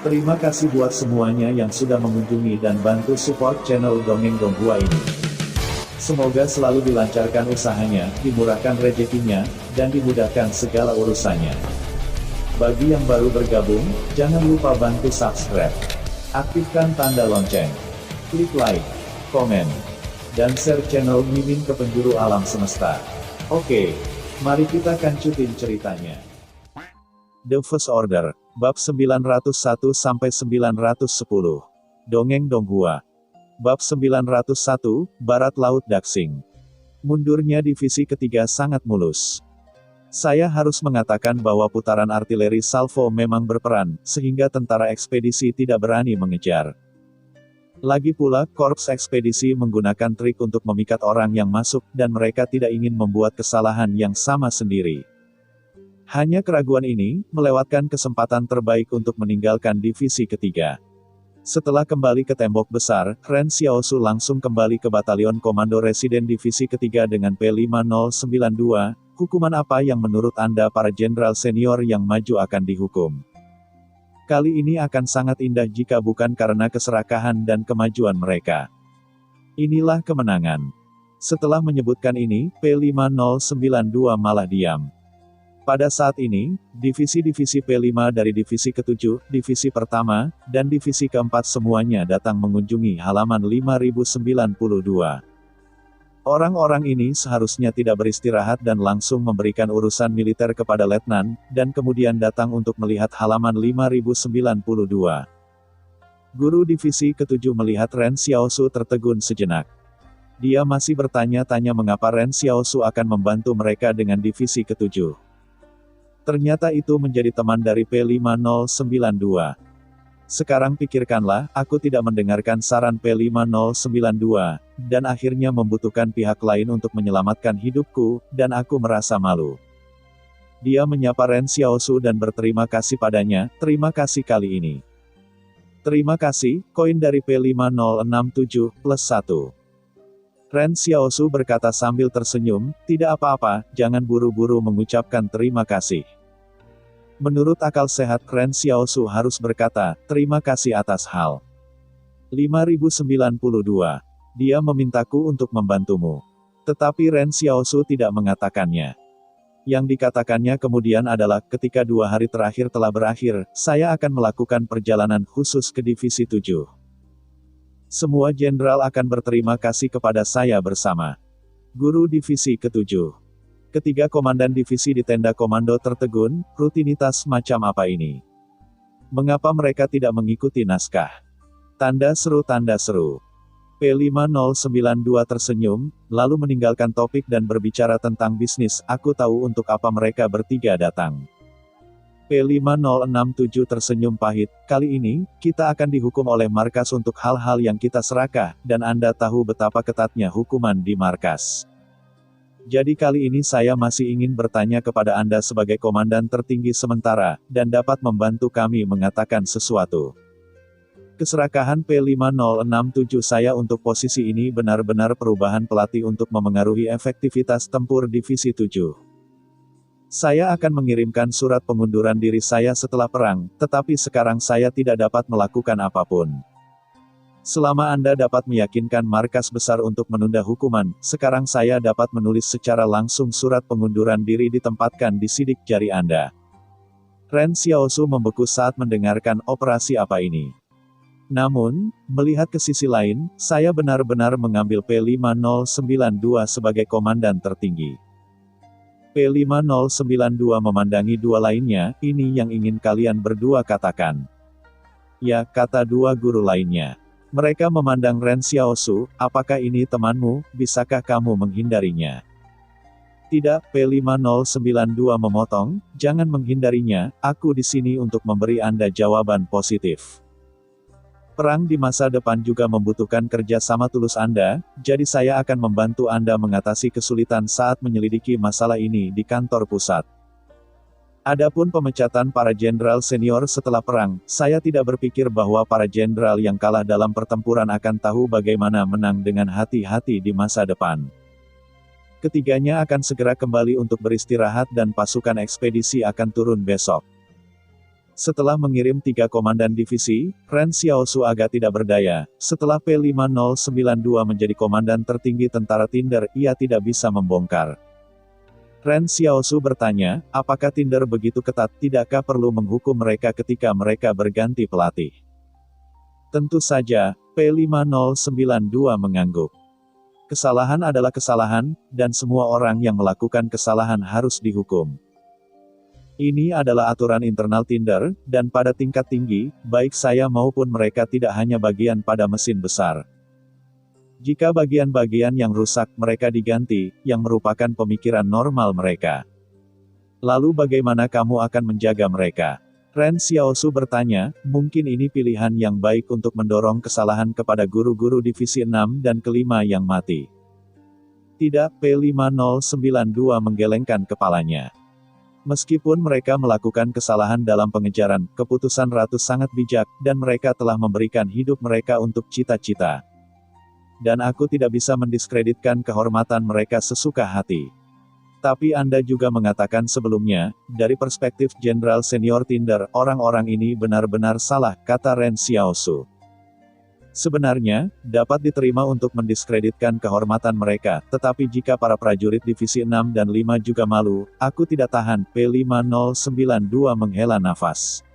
Terima kasih buat semuanya yang sudah mengunjungi dan bantu support channel Dongeng Donghua ini. Semoga selalu dilancarkan usahanya, dimurahkan rezekinya, dan dimudahkan segala urusannya. Bagi yang baru bergabung, jangan lupa bantu subscribe. Aktifkan tanda lonceng. Klik like, komen, dan share channel Mimin ke penjuru alam semesta. Oke, mari kita kancutin ceritanya. The First Order, Bab 901-910. Dongeng Donghua. Bab 901, Barat Laut Daxing. Mundurnya divisi ketiga sangat mulus. Saya harus mengatakan bahwa putaran artileri salvo memang berperan, sehingga tentara ekspedisi tidak berani mengejar. Lagi pula, korps ekspedisi menggunakan trik untuk memikat orang yang masuk, dan mereka tidak ingin membuat kesalahan yang sama sendiri. Hanya keraguan ini, melewatkan kesempatan terbaik untuk meninggalkan divisi ketiga. Setelah kembali ke tembok besar, Ren Xiaosu langsung kembali ke Batalion Komando Residen Divisi ketiga dengan P5092, hukuman apa yang menurut Anda para jenderal senior yang maju akan dihukum? Kali ini akan sangat indah jika bukan karena keserakahan dan kemajuan mereka. Inilah kemenangan. Setelah menyebutkan ini, P5092 malah diam. Pada saat ini, divisi-divisi P5 dari divisi ke-7, divisi pertama, dan divisi ke-4 semuanya datang mengunjungi halaman 5092. Orang-orang ini seharusnya tidak beristirahat dan langsung memberikan urusan militer kepada letnan, dan kemudian datang untuk melihat halaman 5092. Guru divisi ke-7 melihat Ren Xiaosu tertegun sejenak. Dia masih bertanya-tanya mengapa Ren Xiaosu akan membantu mereka dengan divisi ke-7. Ternyata itu menjadi teman dari P5092. Sekarang pikirkanlah, aku tidak mendengarkan saran P5092, dan akhirnya membutuhkan pihak lain untuk menyelamatkan hidupku, dan aku merasa malu. Dia menyapa Ren Xiaosu dan berterima kasih padanya, terima kasih kali ini. Terima kasih, koin dari P5067, plus 1. Ren Xiaosu berkata sambil tersenyum, tidak apa-apa, jangan buru-buru mengucapkan terima kasih. Menurut akal sehat Ren Xiaosu harus berkata, terima kasih atas hal. 5092. Dia memintaku untuk membantumu. Tetapi Ren Xiaosu tidak mengatakannya. Yang dikatakannya kemudian adalah, ketika 2 hari terakhir telah berakhir, saya akan melakukan perjalanan khusus ke divisi 7. Semua jenderal akan berterima kasih kepada saya bersama. Guru divisi ke-7. Ketiga komandan divisi di tenda komando tertegun, rutinitas macam apa ini? Mengapa mereka tidak mengikuti naskah? Tanda seru. P5092 tersenyum, lalu meninggalkan topik dan berbicara tentang bisnis, aku tahu untuk apa mereka bertiga datang. P5067 tersenyum pahit, kali ini, kita akan dihukum oleh markas untuk hal-hal yang kita serakah, dan Anda tahu betapa ketatnya hukuman di markas. Jadi kali ini saya masih ingin bertanya kepada Anda sebagai komandan tertinggi sementara, dan dapat membantu kami mengatakan sesuatu. Keserakahan P5067 saya untuk posisi ini benar-benar perubahan pelatih untuk memengaruhi efektivitas tempur divisi 7. Saya akan mengirimkan surat pengunduran diri saya setelah perang, tetapi sekarang saya tidak dapat melakukan apapun. Selama Anda dapat meyakinkan markas besar untuk menunda hukuman, sekarang saya dapat menulis secara langsung surat pengunduran diri ditempatkan di sidik jari Anda. Ren Xiaosu membeku saat mendengarkan operasi apa ini. Namun, melihat ke sisi lain, saya benar-benar mengambil P5092 sebagai komandan tertinggi. P5092 memandangi dua lainnya, ini yang ingin kalian berdua katakan. Ya, kata dua guru lainnya. Mereka memandang Ren Xiaosu, apakah ini temanmu, bisakah kamu menghindarinya? Tidak, P5092 memotong, jangan menghindarinya, aku di sini untuk memberi Anda jawaban positif. Perang di masa depan juga membutuhkan kerja sama tulus Anda, jadi saya akan membantu Anda mengatasi kesulitan saat menyelidiki masalah ini di kantor pusat. Adapun pemecatan para jenderal senior setelah perang, saya tidak berpikir bahwa para jenderal yang kalah dalam pertempuran akan tahu bagaimana menang dengan hati-hati di masa depan. Ketiganya akan segera kembali untuk beristirahat dan pasukan ekspedisi akan turun besok. Setelah mengirim 3 komandan divisi, Ren Xiaosu agak tidak berdaya. Setelah P5092 menjadi komandan tertinggi tentara Tinder, ia tidak bisa membongkar. Ren Xiaosu bertanya, apakah Tinder begitu ketat, tidakkah perlu menghukum mereka ketika mereka berganti pelatih? Tentu saja, P5092 mengangguk. Kesalahan adalah kesalahan, dan semua orang yang melakukan kesalahan harus dihukum. Ini adalah aturan internal Tinder, dan pada tingkat tinggi, baik saya maupun mereka tidak hanya bagian pada mesin besar. Jika bagian-bagian yang rusak mereka diganti, yang merupakan pemikiran normal mereka. Lalu bagaimana kamu akan menjaga mereka? Ren Xiaosu bertanya, mungkin ini pilihan yang baik untuk mendorong kesalahan kepada guru-guru divisi 6 dan kelima yang mati. Tidak, P5092 menggelengkan kepalanya. Meskipun mereka melakukan kesalahan dalam pengejaran, keputusan Ratu sangat bijak, dan mereka telah memberikan hidup mereka untuk cita-cita. Dan aku tidak bisa mendiskreditkan kehormatan mereka sesuka hati. Tapi Anda juga mengatakan sebelumnya, dari perspektif Jenderal Senior Tinder, orang-orang ini benar-benar salah, kata Ren Xiaosu. Sebenarnya, dapat diterima untuk mendiskreditkan kehormatan mereka, tetapi jika para prajurit divisi 6 dan 5 juga malu, aku tidak tahan. P5092 menghela nafas.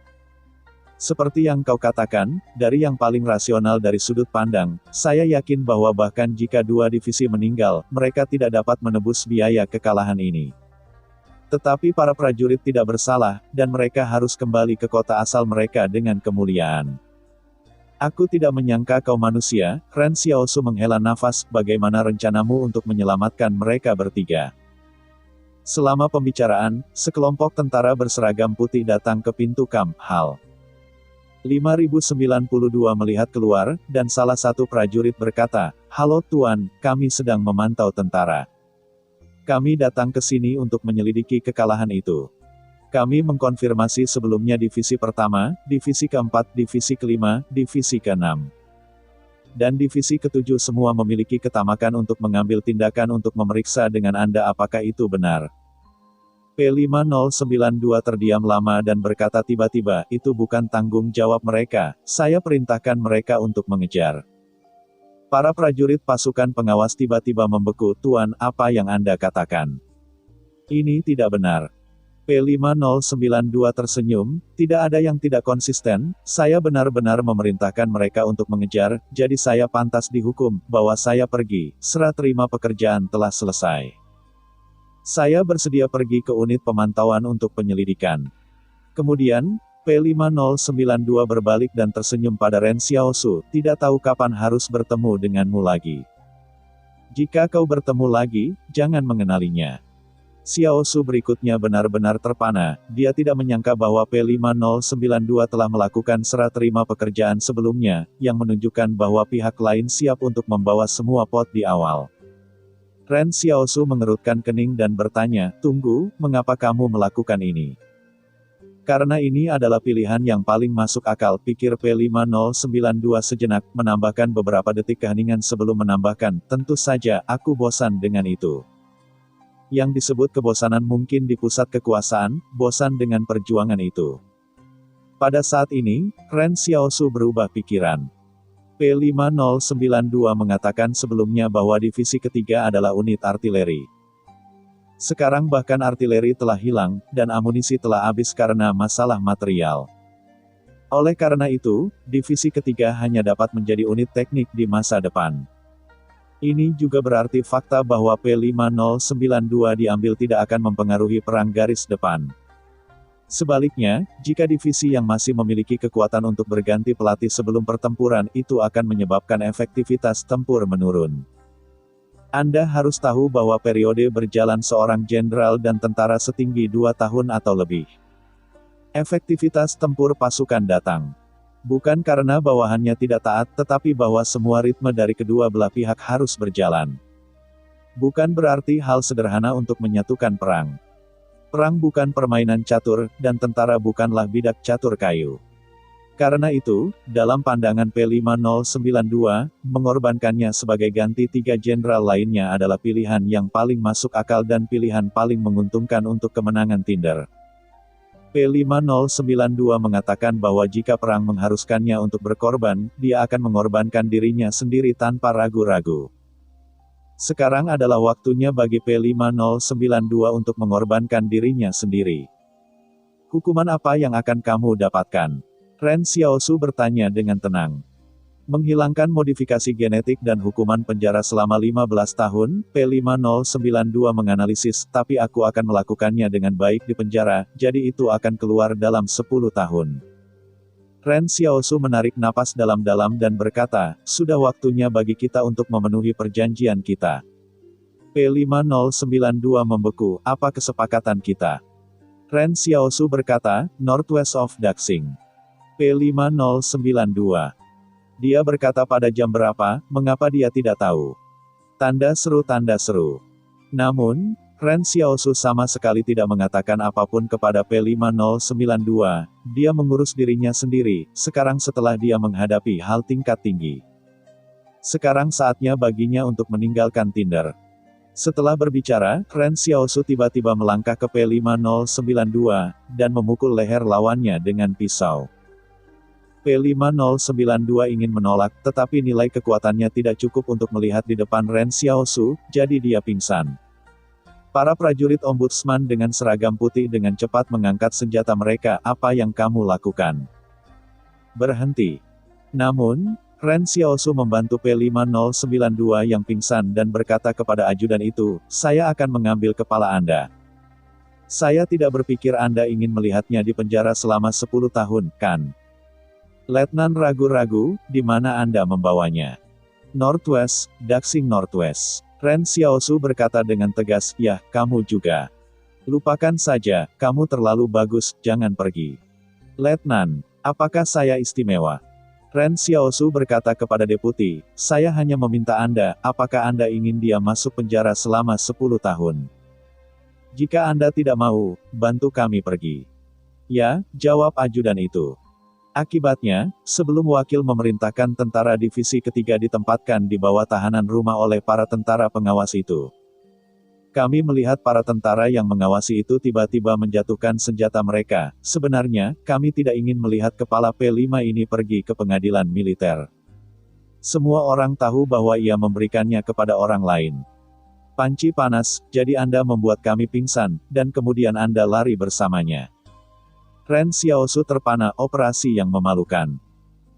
Seperti yang kau katakan, dari yang paling rasional dari sudut pandang, saya yakin bahwa bahkan jika 2 divisi meninggal, mereka tidak dapat menebus biaya kekalahan ini. Tetapi para prajurit tidak bersalah, dan mereka harus kembali ke kota asal mereka dengan kemuliaan. Aku tidak menyangka kau manusia. Ren Xiaosu menghela nafas, bagaimana rencanamu untuk menyelamatkan mereka bertiga? Selama pembicaraan, sekelompok tentara berseragam putih datang ke pintu kamp Hal. 5092 melihat keluar, dan salah satu prajurit berkata, "Halo Tuan, kami sedang memantau tentara. Kami datang ke sini untuk menyelidiki kekalahan itu. Kami mengkonfirmasi sebelumnya divisi pertama, divisi keempat, divisi kelima, divisi keenam, dan divisi ketujuh semua memiliki ketamakan untuk mengambil tindakan untuk memeriksa dengan Anda apakah itu benar." P5092 terdiam lama dan berkata tiba-tiba, itu bukan tanggung jawab mereka, saya perintahkan mereka untuk mengejar. Para prajurit pasukan pengawas tiba-tiba membeku, Tuan, apa yang Anda katakan? Ini tidak benar. P5092 tersenyum, tidak ada yang tidak konsisten, saya benar-benar memerintahkan mereka untuk mengejar, jadi saya pantas dihukum, bawa saya pergi, serah terima pekerjaan telah selesai. Saya bersedia pergi ke unit pemantauan untuk penyelidikan. Kemudian, P5092 berbalik dan tersenyum pada Ren Xiaosu, tidak tahu kapan harus bertemu denganmu lagi. Jika kau bertemu lagi, jangan mengenalinya. Xiaosu berikutnya benar-benar terpana, dia tidak menyangka bahwa P5092 telah melakukan serah terima pekerjaan sebelumnya, yang menunjukkan bahwa pihak lain siap untuk membawa semua pot di awal. Ren Xiaosu mengerutkan kening dan bertanya, tunggu, mengapa kamu melakukan ini? Karena ini adalah pilihan yang paling masuk akal, pikir P5092 sejenak, menambahkan beberapa detik keheningan sebelum menambahkan, tentu saja, aku bosan dengan itu. Yang disebut kebosanan mungkin di pusat kekuasaan, bosan dengan perjuangan itu. Pada saat ini, Ren Xiaosu berubah pikiran. P5092 mengatakan sebelumnya bahwa divisi ketiga adalah unit artileri. Sekarang bahkan artileri telah hilang, dan amunisi telah habis karena masalah material. Oleh karena itu, divisi ketiga hanya dapat menjadi unit teknik di masa depan. Ini juga berarti fakta bahwa P5092 diambil tidak akan mempengaruhi perang garis depan. Sebaliknya, jika divisi yang masih memiliki kekuatan untuk berganti pelatih sebelum pertempuran, itu akan menyebabkan efektivitas tempur menurun. Anda harus tahu bahwa periode berjalan seorang jenderal dan tentara setinggi 2 tahun atau lebih. Efektivitas tempur pasukan datang. Bukan karena bawahannya tidak taat, tetapi bahwa semua ritme dari kedua belah pihak harus berjalan. Bukan berarti hal sederhana untuk menyatukan perang. Perang bukan permainan catur, dan tentara bukanlah bidak catur kayu. Karena itu, dalam pandangan P5092, mengorbankannya sebagai ganti 3 jenderal lainnya adalah pilihan yang paling masuk akal dan pilihan paling menguntungkan untuk kemenangan Tinder. P5092 mengatakan bahwa jika perang mengharuskannya untuk berkorban, dia akan mengorbankan dirinya sendiri tanpa ragu-ragu. Sekarang adalah waktunya bagi P5092 untuk mengorbankan dirinya sendiri. Hukuman apa yang akan kamu dapatkan? Ren Xiaosu bertanya dengan tenang. Menghilangkan modifikasi genetik dan hukuman penjara selama 15 tahun, P5092 menganalisis, tapi aku akan melakukannya dengan baik di penjara, jadi itu akan keluar dalam 10 tahun. Ren Xiaosu menarik napas dalam-dalam dan berkata, sudah waktunya bagi kita untuk memenuhi perjanjian kita. P5092 membeku, apa kesepakatan kita? Ren Xiaosu berkata, Northwest of Daxing. P5092. Dia berkata pada jam berapa, mengapa dia tidak tahu. Tanda seru. Namun, Ren Xiaosu sama sekali tidak mengatakan apapun kepada P5092, dia mengurus dirinya sendiri, sekarang setelah dia menghadapi hal tingkat tinggi. Sekarang saatnya baginya untuk meninggalkan Tinder. Setelah berbicara, Ren Xiaosu tiba-tiba melangkah ke P5092, dan memukul leher lawannya dengan pisau. P5092 ingin menolak, tetapi nilai kekuatannya tidak cukup untuk melihat di depan Ren Xiaosu, jadi dia pingsan. Para prajurit ombudsman dengan seragam putih dengan cepat mengangkat senjata mereka, apa yang kamu lakukan? Berhenti. Namun, Ren Xiaosu membantu P5092 yang pingsan dan berkata kepada ajudan itu, saya akan mengambil kepala Anda. Saya tidak berpikir Anda ingin melihatnya di penjara selama 10 tahun, kan? Letnan ragu-ragu, di mana Anda membawanya? Northwest, Daxing Northwest. Ren Xiaosu berkata dengan tegas, ya, kamu juga. Lupakan saja, kamu terlalu bagus, jangan pergi. Letnan, apakah saya istimewa? Ren Xiaosu berkata kepada deputi, saya hanya meminta Anda, apakah Anda ingin dia masuk penjara selama 10 tahun? Jika Anda tidak mau, bantu kami pergi. Ya, jawab ajudan itu. Akibatnya, sebelum wakil memerintahkan tentara divisi ketiga ditempatkan di bawah tahanan rumah oleh para tentara pengawas itu. Kami melihat para tentara yang mengawasi itu tiba-tiba menjatuhkan senjata mereka. Sebenarnya, kami tidak ingin melihat kepala P5 ini pergi ke pengadilan militer. Semua orang tahu bahwa ia memberikannya kepada orang lain. Panci panas, jadi Anda membuat kami pingsan, dan kemudian Anda lari bersamanya. Ren Xiaosu terpana, operasi yang memalukan.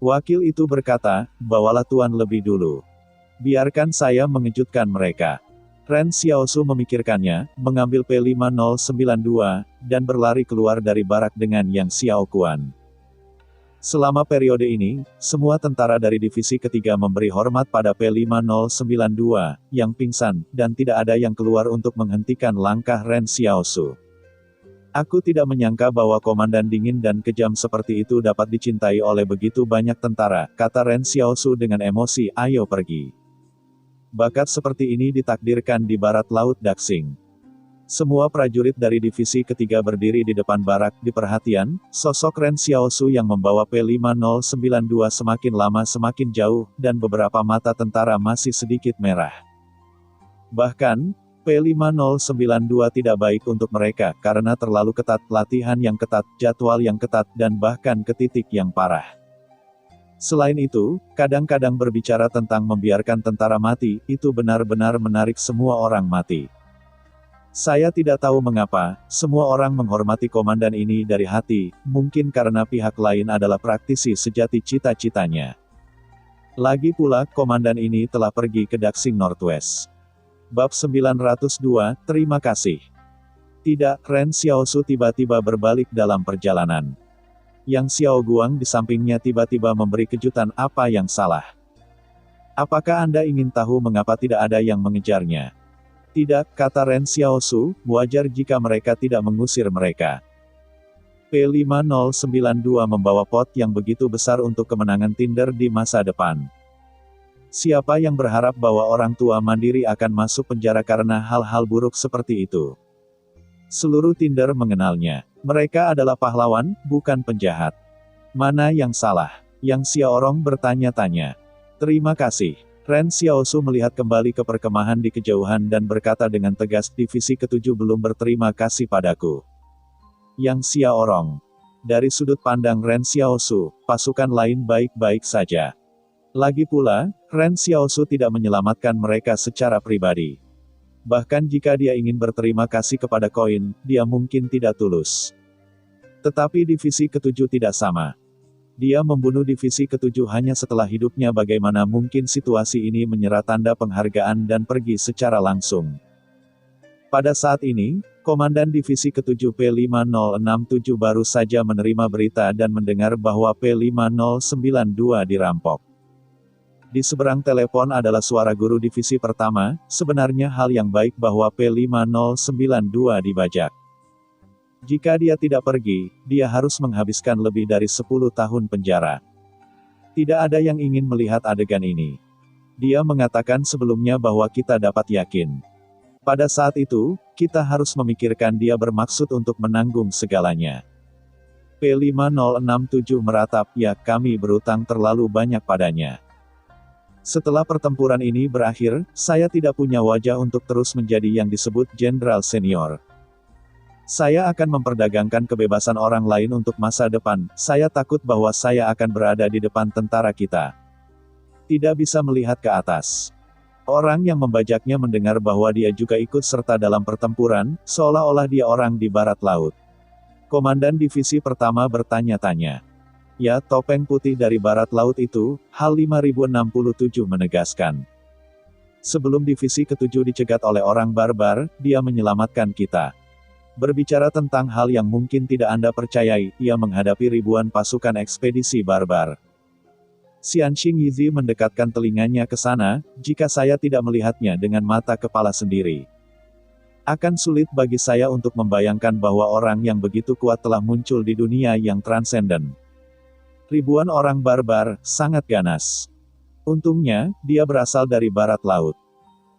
Wakil itu berkata, bawalah Tuan lebih dulu. Biarkan saya mengejutkan mereka. Ren Xiaosu memikirkannya, mengambil P5092, dan berlari keluar dari barak dengan Yang Xiaokuan. Selama periode ini, semua tentara dari divisi ketiga memberi hormat pada P5092, yang pingsan, dan tidak ada yang keluar untuk menghentikan langkah Ren Xiaosu. Aku tidak menyangka bahwa komandan dingin dan kejam seperti itu dapat dicintai oleh begitu banyak tentara, kata Ren Xiaosu dengan emosi, ayo pergi. Bakat seperti ini ditakdirkan di barat laut Daxing. Semua prajurit dari divisi ketiga berdiri di depan barak, di perhatian, sosok Ren Xiaosu yang membawa P5092 semakin lama semakin jauh, dan beberapa mata tentara masih sedikit merah. Bahkan, P5092 tidak baik untuk mereka, karena terlalu ketat, latihan yang ketat, jadwal yang ketat, dan bahkan ke titik yang parah. Selain itu, kadang-kadang berbicara tentang membiarkan tentara mati, itu benar-benar menarik semua orang mati. Saya tidak tahu mengapa, semua orang menghormati komandan ini dari hati, mungkin karena pihak lain adalah praktisi sejati cita-citanya. Lagi pula, komandan ini telah pergi ke Daxing Northwest. Bab 902, terima kasih. Tidak, Ren Xiaosu tiba-tiba berbalik dalam perjalanan. Yang Xiao Guang di sampingnya tiba-tiba memberi kejutan, apa yang salah? Apakah Anda ingin tahu mengapa tidak ada yang mengejarnya? Tidak, kata Ren Xiaosu, wajar jika mereka tidak mengusir mereka. P5092 membawa pot yang begitu besar untuk kemenangan Tinder di masa depan. Siapa yang berharap bahwa orang tua mandiri akan masuk penjara karena hal-hal buruk seperti itu? Seluruh Tinder mengenalnya. Mereka adalah pahlawan, bukan penjahat. Mana yang salah? Yang Xiaorong bertanya-tanya. Terima kasih. Ren Xiaosu melihat kembali ke perkemahan di kejauhan dan berkata dengan tegas, divisi ketujuh belum berterima kasih padaku. Yang Xiaorong. Dari sudut pandang Ren Xiaosu, pasukan lain baik-baik saja. Lagi pula, Ren Xiaosu tidak menyelamatkan mereka secara pribadi. Bahkan jika dia ingin berterima kasih kepada koin, dia mungkin tidak tulus. Tetapi divisi ketujuh tidak sama. Dia membunuh divisi ketujuh hanya setelah hidupnya. Bagaimana mungkin situasi ini menyerah tanda penghargaan dan pergi secara langsung. Pada saat ini, Komandan Divisi Ketujuh P5067 baru saja menerima berita dan mendengar bahwa P5092 dirampok. Di seberang telepon adalah suara guru divisi pertama. Sebenarnya hal yang baik bahwa P5092 dibajak. Jika dia tidak pergi, dia harus menghabiskan lebih dari 10 tahun penjara. Tidak ada yang ingin melihat adegan ini. Dia mengatakan sebelumnya bahwa kita dapat yakin. Pada saat itu, kita harus memikirkan dia bermaksud untuk menanggung segalanya. P5067 meratap, ya kami berutang terlalu banyak padanya. Setelah pertempuran ini berakhir, saya tidak punya wajah untuk terus menjadi yang disebut jenderal senior. Saya akan memperdagangkan kebebasan orang lain untuk masa depan. Saya takut bahwa saya akan berada di depan tentara kita. Tidak bisa melihat ke atas. Orang yang membajaknya mendengar bahwa dia juga ikut serta dalam pertempuran, seolah-olah dia orang di barat laut. Komandan divisi pertama bertanya-tanya. Ya, topeng putih dari barat laut itu, HAL 5067 menegaskan. Sebelum divisi ketujuh dicegat oleh orang barbar, dia menyelamatkan kita. Berbicara tentang hal yang mungkin tidak Anda percayai, ia menghadapi ribuan pasukan ekspedisi barbar. Xianxing Yizi mendekatkan telinganya ke sana. Jika saya tidak melihatnya dengan mata kepala sendiri, akan sulit bagi saya untuk membayangkan bahwa orang yang begitu kuat telah muncul di dunia yang transenden. Ribuan orang barbar, sangat ganas. Untungnya, dia berasal dari barat laut.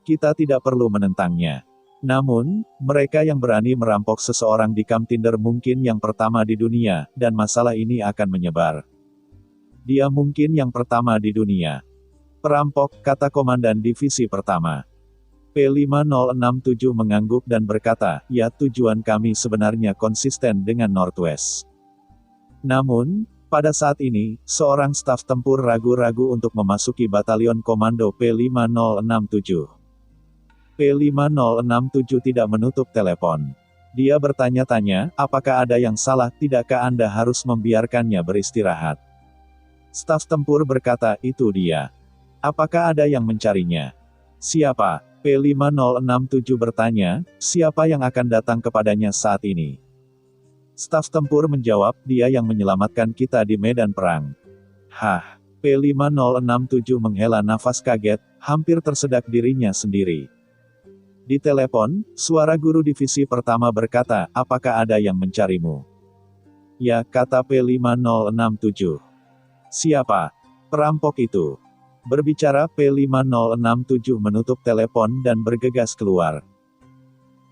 Kita tidak perlu menentangnya. Namun, mereka yang berani merampok seseorang di Camp Tinder mungkin yang pertama di dunia, dan masalah ini akan menyebar. Dia mungkin yang pertama di dunia. Perampok, kata komandan divisi pertama. P5067 mengangguk dan berkata, ya tujuan kami sebenarnya konsisten dengan Northwest. Namun, pada saat ini, seorang staf tempur ragu-ragu untuk memasuki batalion komando P5067. P5067 tidak menutup telepon. Dia bertanya-tanya, apakah ada yang salah, tidakkah Anda harus membiarkannya beristirahat? Staf tempur berkata, itu dia. Apakah ada yang mencarinya? Siapa? P5067 bertanya, siapa yang akan datang kepadanya saat ini? Staf tempur menjawab, dia yang menyelamatkan kita di medan perang. Hah? P5067 menghela nafas kaget, hampir tersedak dirinya sendiri. Di telepon, suara guru divisi pertama berkata, apakah ada yang mencarimu? Ya, kata P5067. Siapa? Perampok itu. Berbicara P5067 menutup telepon dan bergegas keluar.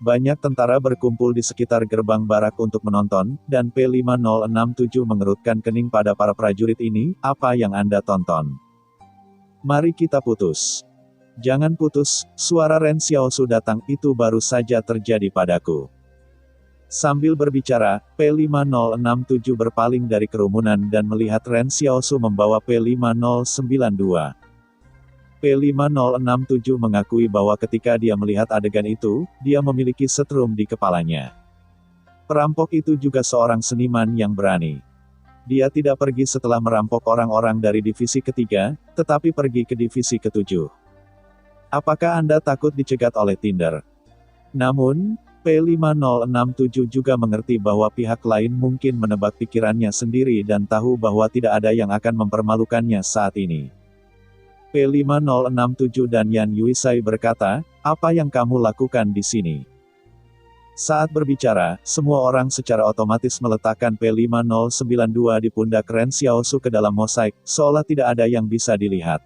Banyak tentara berkumpul di sekitar gerbang barak untuk menonton, dan P5067 mengerutkan kening pada para prajurit ini, apa yang Anda tonton? Mari kita putus. Jangan putus, suara Ren Xiaosu datang, itu baru saja terjadi padaku. Sambil berbicara, P5067 berpaling dari kerumunan dan melihat Ren Xiaosu membawa P5092. P5067 mengakui bahwa ketika dia melihat adegan itu, dia memiliki setrum di kepalanya. Perampok itu juga seorang seniman yang berani. Dia tidak pergi setelah merampok orang-orang dari divisi ketiga, tetapi pergi ke divisi ketujuh. Apakah Anda takut dicegat oleh Tinder? Namun, P5067 juga mengerti bahwa pihak lain mungkin menebak pikirannya sendiri dan tahu bahwa tidak ada yang akan mempermalukannya saat ini. P5067 dan Yan Yuisai berkata, apa yang kamu lakukan di sini? Saat berbicara, semua orang secara otomatis meletakkan P5092 di pundak Ren Xiaosu ke dalam mosaik, seolah tidak ada yang bisa dilihat.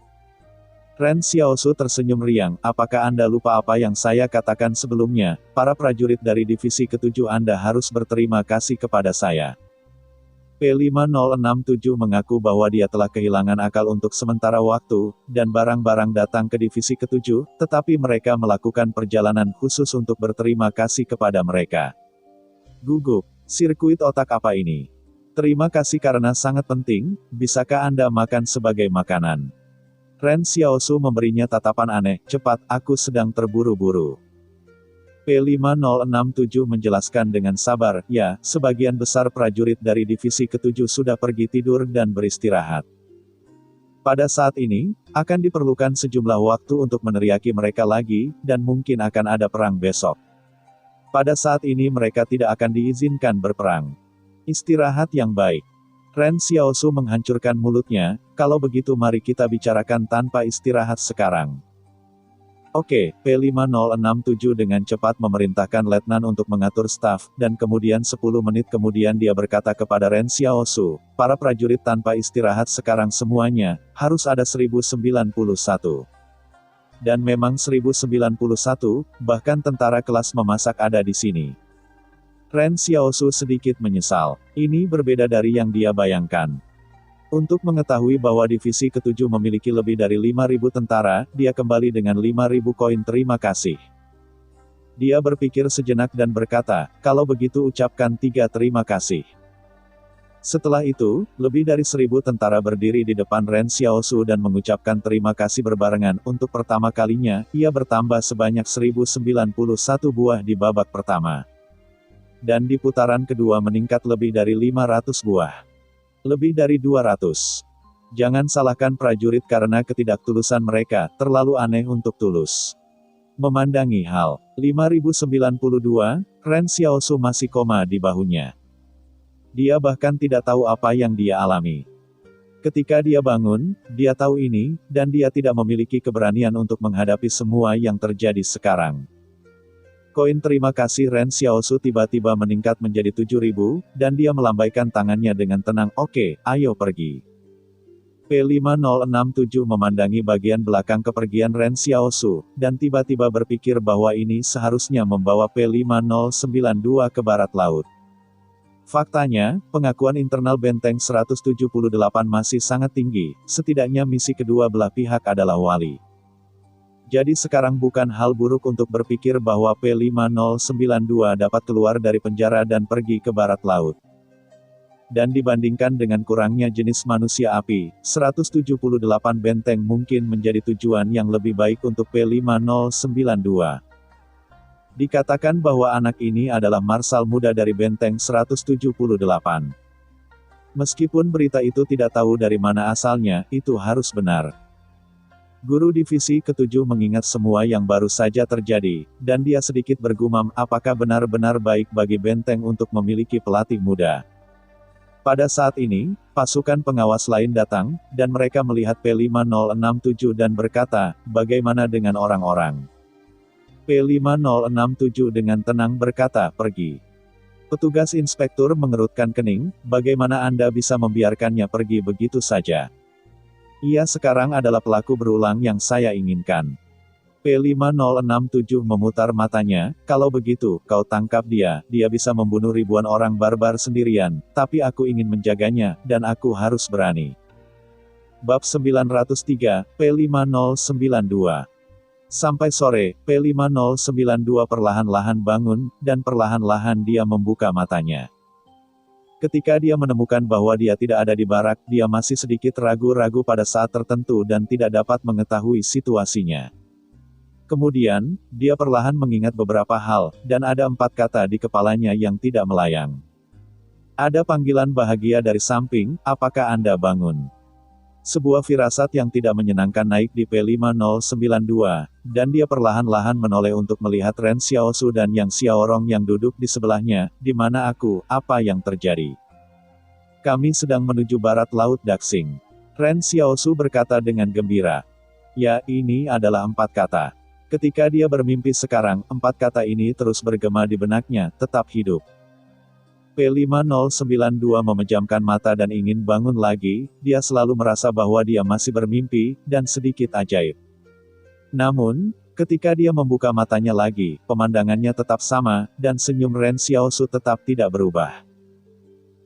Ren Xiaosu tersenyum riang, apakah Anda lupa apa yang saya katakan sebelumnya, para prajurit dari divisi ketujuh Anda harus berterima kasih kepada saya. P5067 mengaku bahwa dia telah kehilangan akal untuk sementara waktu, dan barang-barang datang ke divisi ketujuh, tetapi mereka melakukan perjalanan khusus untuk berterima kasih kepada mereka. Gugup. Sirkuit otak apa ini? Terima kasih karena sangat penting, bisakah Anda makan sebagai makanan? Ren Xiaosu memberinya tatapan aneh, cepat, aku sedang terburu-buru. P5067 menjelaskan dengan sabar, ya, sebagian besar prajurit dari divisi ke-7 sudah pergi tidur dan beristirahat. Pada saat ini, akan diperlukan sejumlah waktu untuk meneriaki mereka lagi, dan mungkin akan ada perang besok. Pada saat ini mereka tidak akan diizinkan berperang. Istirahat yang baik. Ren Xiaosu menghancurkan mulutnya, kalau begitu mari kita bicarakan tanpa istirahat sekarang. Oke, P5067 dengan cepat memerintahkan letnan untuk mengatur staf, dan kemudian 10 menit kemudian dia berkata kepada Ren Xiaosu, para prajurit tanpa istirahat sekarang semuanya, harus ada 1091. Dan memang 1091, bahkan tentara kelas memasak ada di sini. Ren Xiaosu sedikit menyesal, ini berbeda dari yang dia bayangkan. Untuk mengetahui bahwa divisi ke-7 memiliki lebih dari 5.000 tentara, dia kembali dengan 5.000 koin terima kasih. Dia berpikir sejenak dan berkata, kalau begitu ucapkan 3 terima kasih. Setelah itu, lebih dari 1.000 tentara berdiri di depan Ren Xiaosu dan mengucapkan terima kasih berbarengan. Untuk pertama kalinya, ia bertambah sebanyak 1091 buah di babak pertama. Dan di putaran kedua meningkat lebih dari 500 buah. Lebih dari 200. Jangan salahkan prajurit karena ketidaktulusan mereka, terlalu aneh untuk tulus. Memandangi hal 5092, Ren Xiaosu masih koma di bahunya. Dia bahkan tidak tahu apa yang dia alami. Ketika dia bangun, dia tahu ini, dan dia tidak memiliki keberanian untuk menghadapi semua yang terjadi sekarang. Koin terima kasih Ren Xiaosu tiba-tiba meningkat menjadi 7.000, dan dia melambaikan tangannya dengan tenang, oke, ayo pergi. P5067 memandangi bagian belakang kepergian Ren Xiaosu, dan tiba-tiba berpikir bahwa ini seharusnya membawa P5092 ke barat laut. Faktanya, pengakuan internal benteng 178 masih sangat tinggi, setidaknya misi kedua belah pihak adalah wali. Jadi sekarang bukan hal buruk untuk berpikir bahwa P5092 dapat keluar dari penjara dan pergi ke barat laut. Dan dibandingkan dengan kurangnya jenis manusia api, 178 benteng mungkin menjadi tujuan yang lebih baik untuk P5092. Dikatakan bahwa anak ini adalah marsal muda dari benteng 178. Meskipun berita itu tidak tahu dari mana asalnya, itu harus benar. Guru divisi ke-7 mengingat semua yang baru saja terjadi, dan dia sedikit bergumam, apakah benar-benar baik bagi benteng untuk memiliki pelatih muda. Pada saat ini, pasukan pengawas lain datang, dan mereka melihat P5067 dan berkata, bagaimana dengan orang-orang? P5067 dengan tenang berkata, pergi. Petugas inspektur mengerutkan kening, bagaimana Anda bisa membiarkannya pergi begitu saja? Ia sekarang adalah pelaku berulang yang saya inginkan. P5067 memutar matanya, kalau begitu, kau tangkap dia, dia bisa membunuh ribuan orang barbar sendirian, tapi aku ingin menjaganya, dan aku harus berani. Bab 903, P5092. Sampai sore, P5092 perlahan-lahan bangun, dan perlahan-lahan dia membuka matanya. Ketika dia menemukan bahwa dia tidak ada di barak, dia masih sedikit ragu-ragu pada saat tertentu dan tidak dapat mengetahui situasinya. Kemudian, dia perlahan mengingat beberapa hal, dan ada 4 kata di kepalanya yang tidak melayang. Ada panggilan bahagia dari samping, apakah Anda bangun? Sebuah firasat yang tidak menyenangkan naik di P5092, dan dia perlahan-lahan menoleh untuk melihat Ren Xiaosu dan Yang Xiaorong yang duduk di sebelahnya, di mana aku, apa yang terjadi? Kami sedang menuju barat laut Daxing. Ren Xiaosu berkata dengan gembira. Ya, ini adalah 4 kata. Ketika dia bermimpi sekarang, 4 kata ini terus bergema di benaknya, tetap hidup. P5092 memejamkan mata dan ingin bangun lagi, dia selalu merasa bahwa dia masih bermimpi, dan sedikit ajaib. Namun, ketika dia membuka matanya lagi, pemandangannya tetap sama, dan senyum Ren Xiaosu tetap tidak berubah.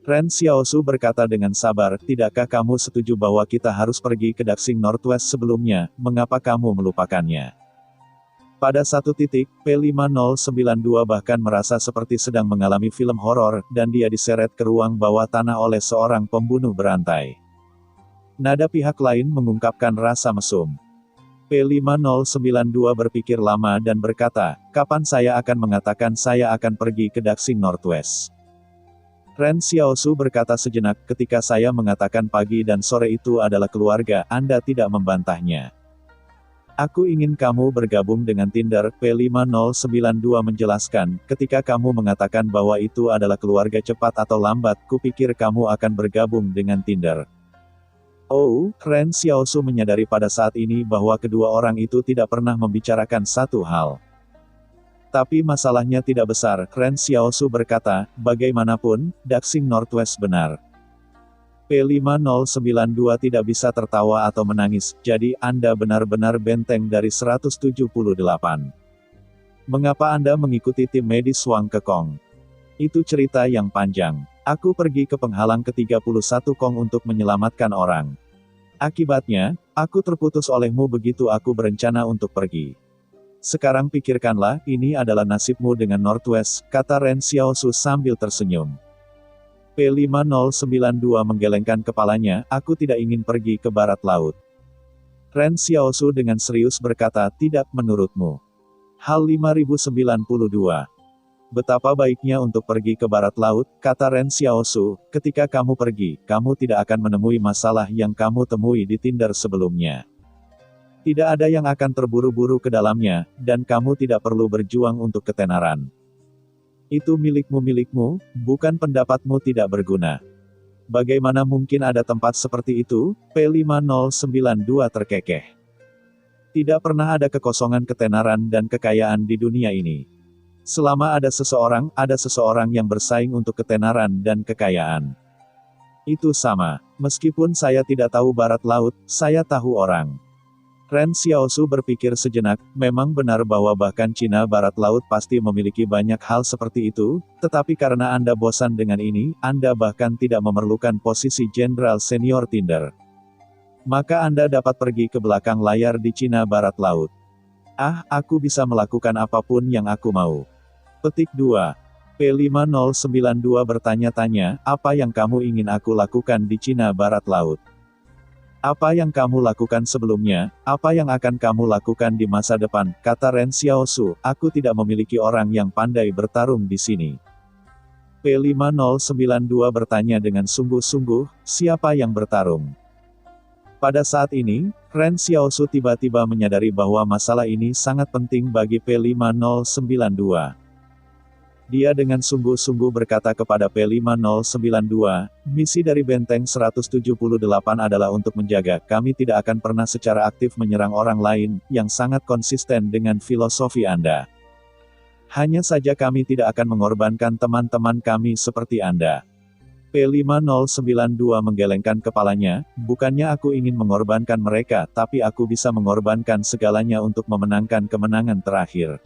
Ren Xiaosu berkata dengan sabar, tidakkah kamu setuju bahwa kita harus pergi ke Daxing Northwest sebelumnya, mengapa kamu melupakannya? Pada satu titik, P5092 bahkan merasa seperti sedang mengalami film horor, dan dia diseret ke ruang bawah tanah oleh seorang pembunuh berantai. Nada pihak lain mengungkapkan rasa mesum. P5092 berpikir lama dan berkata, kapan saya akan mengatakan saya akan pergi ke Daxing Northwest? Ren Xiaosu berkata sejenak, ketika saya mengatakan pagi dan sore itu adalah keluarga, Anda tidak membantahnya. Aku ingin kamu bergabung dengan Tinder, P5092 menjelaskan, ketika kamu mengatakan bahwa itu adalah keluarga cepat atau lambat, kupikir kamu akan bergabung dengan Tinder. Oh, Ren Xiaosu menyadari pada saat ini bahwa kedua orang itu tidak pernah membicarakan satu hal. Tapi masalahnya tidak besar, Ren Xiaosu berkata, bagaimanapun, Daxing Northwest benar. P5092 tidak bisa tertawa atau menangis, jadi Anda benar-benar benteng dari 178. Mengapa Anda mengikuti tim medis Wang Kekong? Itu cerita yang panjang. Aku pergi ke penghalang ke-31 Kong untuk menyelamatkan orang. Akibatnya, aku terputus olehmu begitu aku berencana untuk pergi. Sekarang pikirkanlah, ini adalah nasibmu dengan Northwest, kata Ren Xiaosu sambil tersenyum. P5092 menggelengkan kepalanya, aku tidak ingin pergi ke barat laut. Ren Xiaosu dengan serius berkata, tidak menurutmu. Hal 5092. Betapa baiknya untuk pergi ke barat laut, kata Ren Xiaosu, ketika kamu pergi, kamu tidak akan menemui masalah yang kamu temui di Tinder sebelumnya. Tidak ada yang akan terburu-buru ke dalamnya, dan kamu tidak perlu berjuang untuk ketenaran. Itu milikmu, bukan pendapatmu tidak berguna. Bagaimana mungkin ada tempat seperti itu? P5092 terkekeh. Tidak pernah ada kekosongan ketenaran dan kekayaan di dunia ini. Selama ada seseorang yang bersaing untuk ketenaran dan kekayaan. Itu sama. Meskipun saya tidak tahu barat laut, saya tahu orang. Ren Xiaosu berpikir sejenak, memang benar bahwa bahkan Cina barat laut pasti memiliki banyak hal seperti itu, tetapi karena Anda bosan dengan ini, Anda bahkan tidak memerlukan posisi Jenderal Senior Tinder. Maka Anda dapat pergi ke belakang layar di Cina barat laut. Ah, aku bisa melakukan apapun yang aku mau. Petik 2. P5092 bertanya-tanya, apa yang kamu ingin aku lakukan di Cina barat laut? Apa yang kamu lakukan sebelumnya, apa yang akan kamu lakukan di masa depan, kata Ren Xiaosu, aku tidak memiliki orang yang pandai bertarung di sini. P5092 bertanya dengan sungguh-sungguh, siapa yang bertarung? Pada saat ini, Ren Xiaosu tiba-tiba menyadari bahwa masalah ini sangat penting bagi P5092. Dia dengan sungguh-sungguh berkata kepada P5092, misi dari Benteng 178 adalah untuk menjaga, kami tidak akan pernah secara aktif menyerang orang lain, yang sangat konsisten dengan filosofi Anda. Hanya saja kami tidak akan mengorbankan teman-teman kami seperti Anda. P5092 menggelengkan kepalanya, bukannya aku ingin mengorbankan mereka, tapi aku bisa mengorbankan segalanya untuk memenangkan kemenangan terakhir.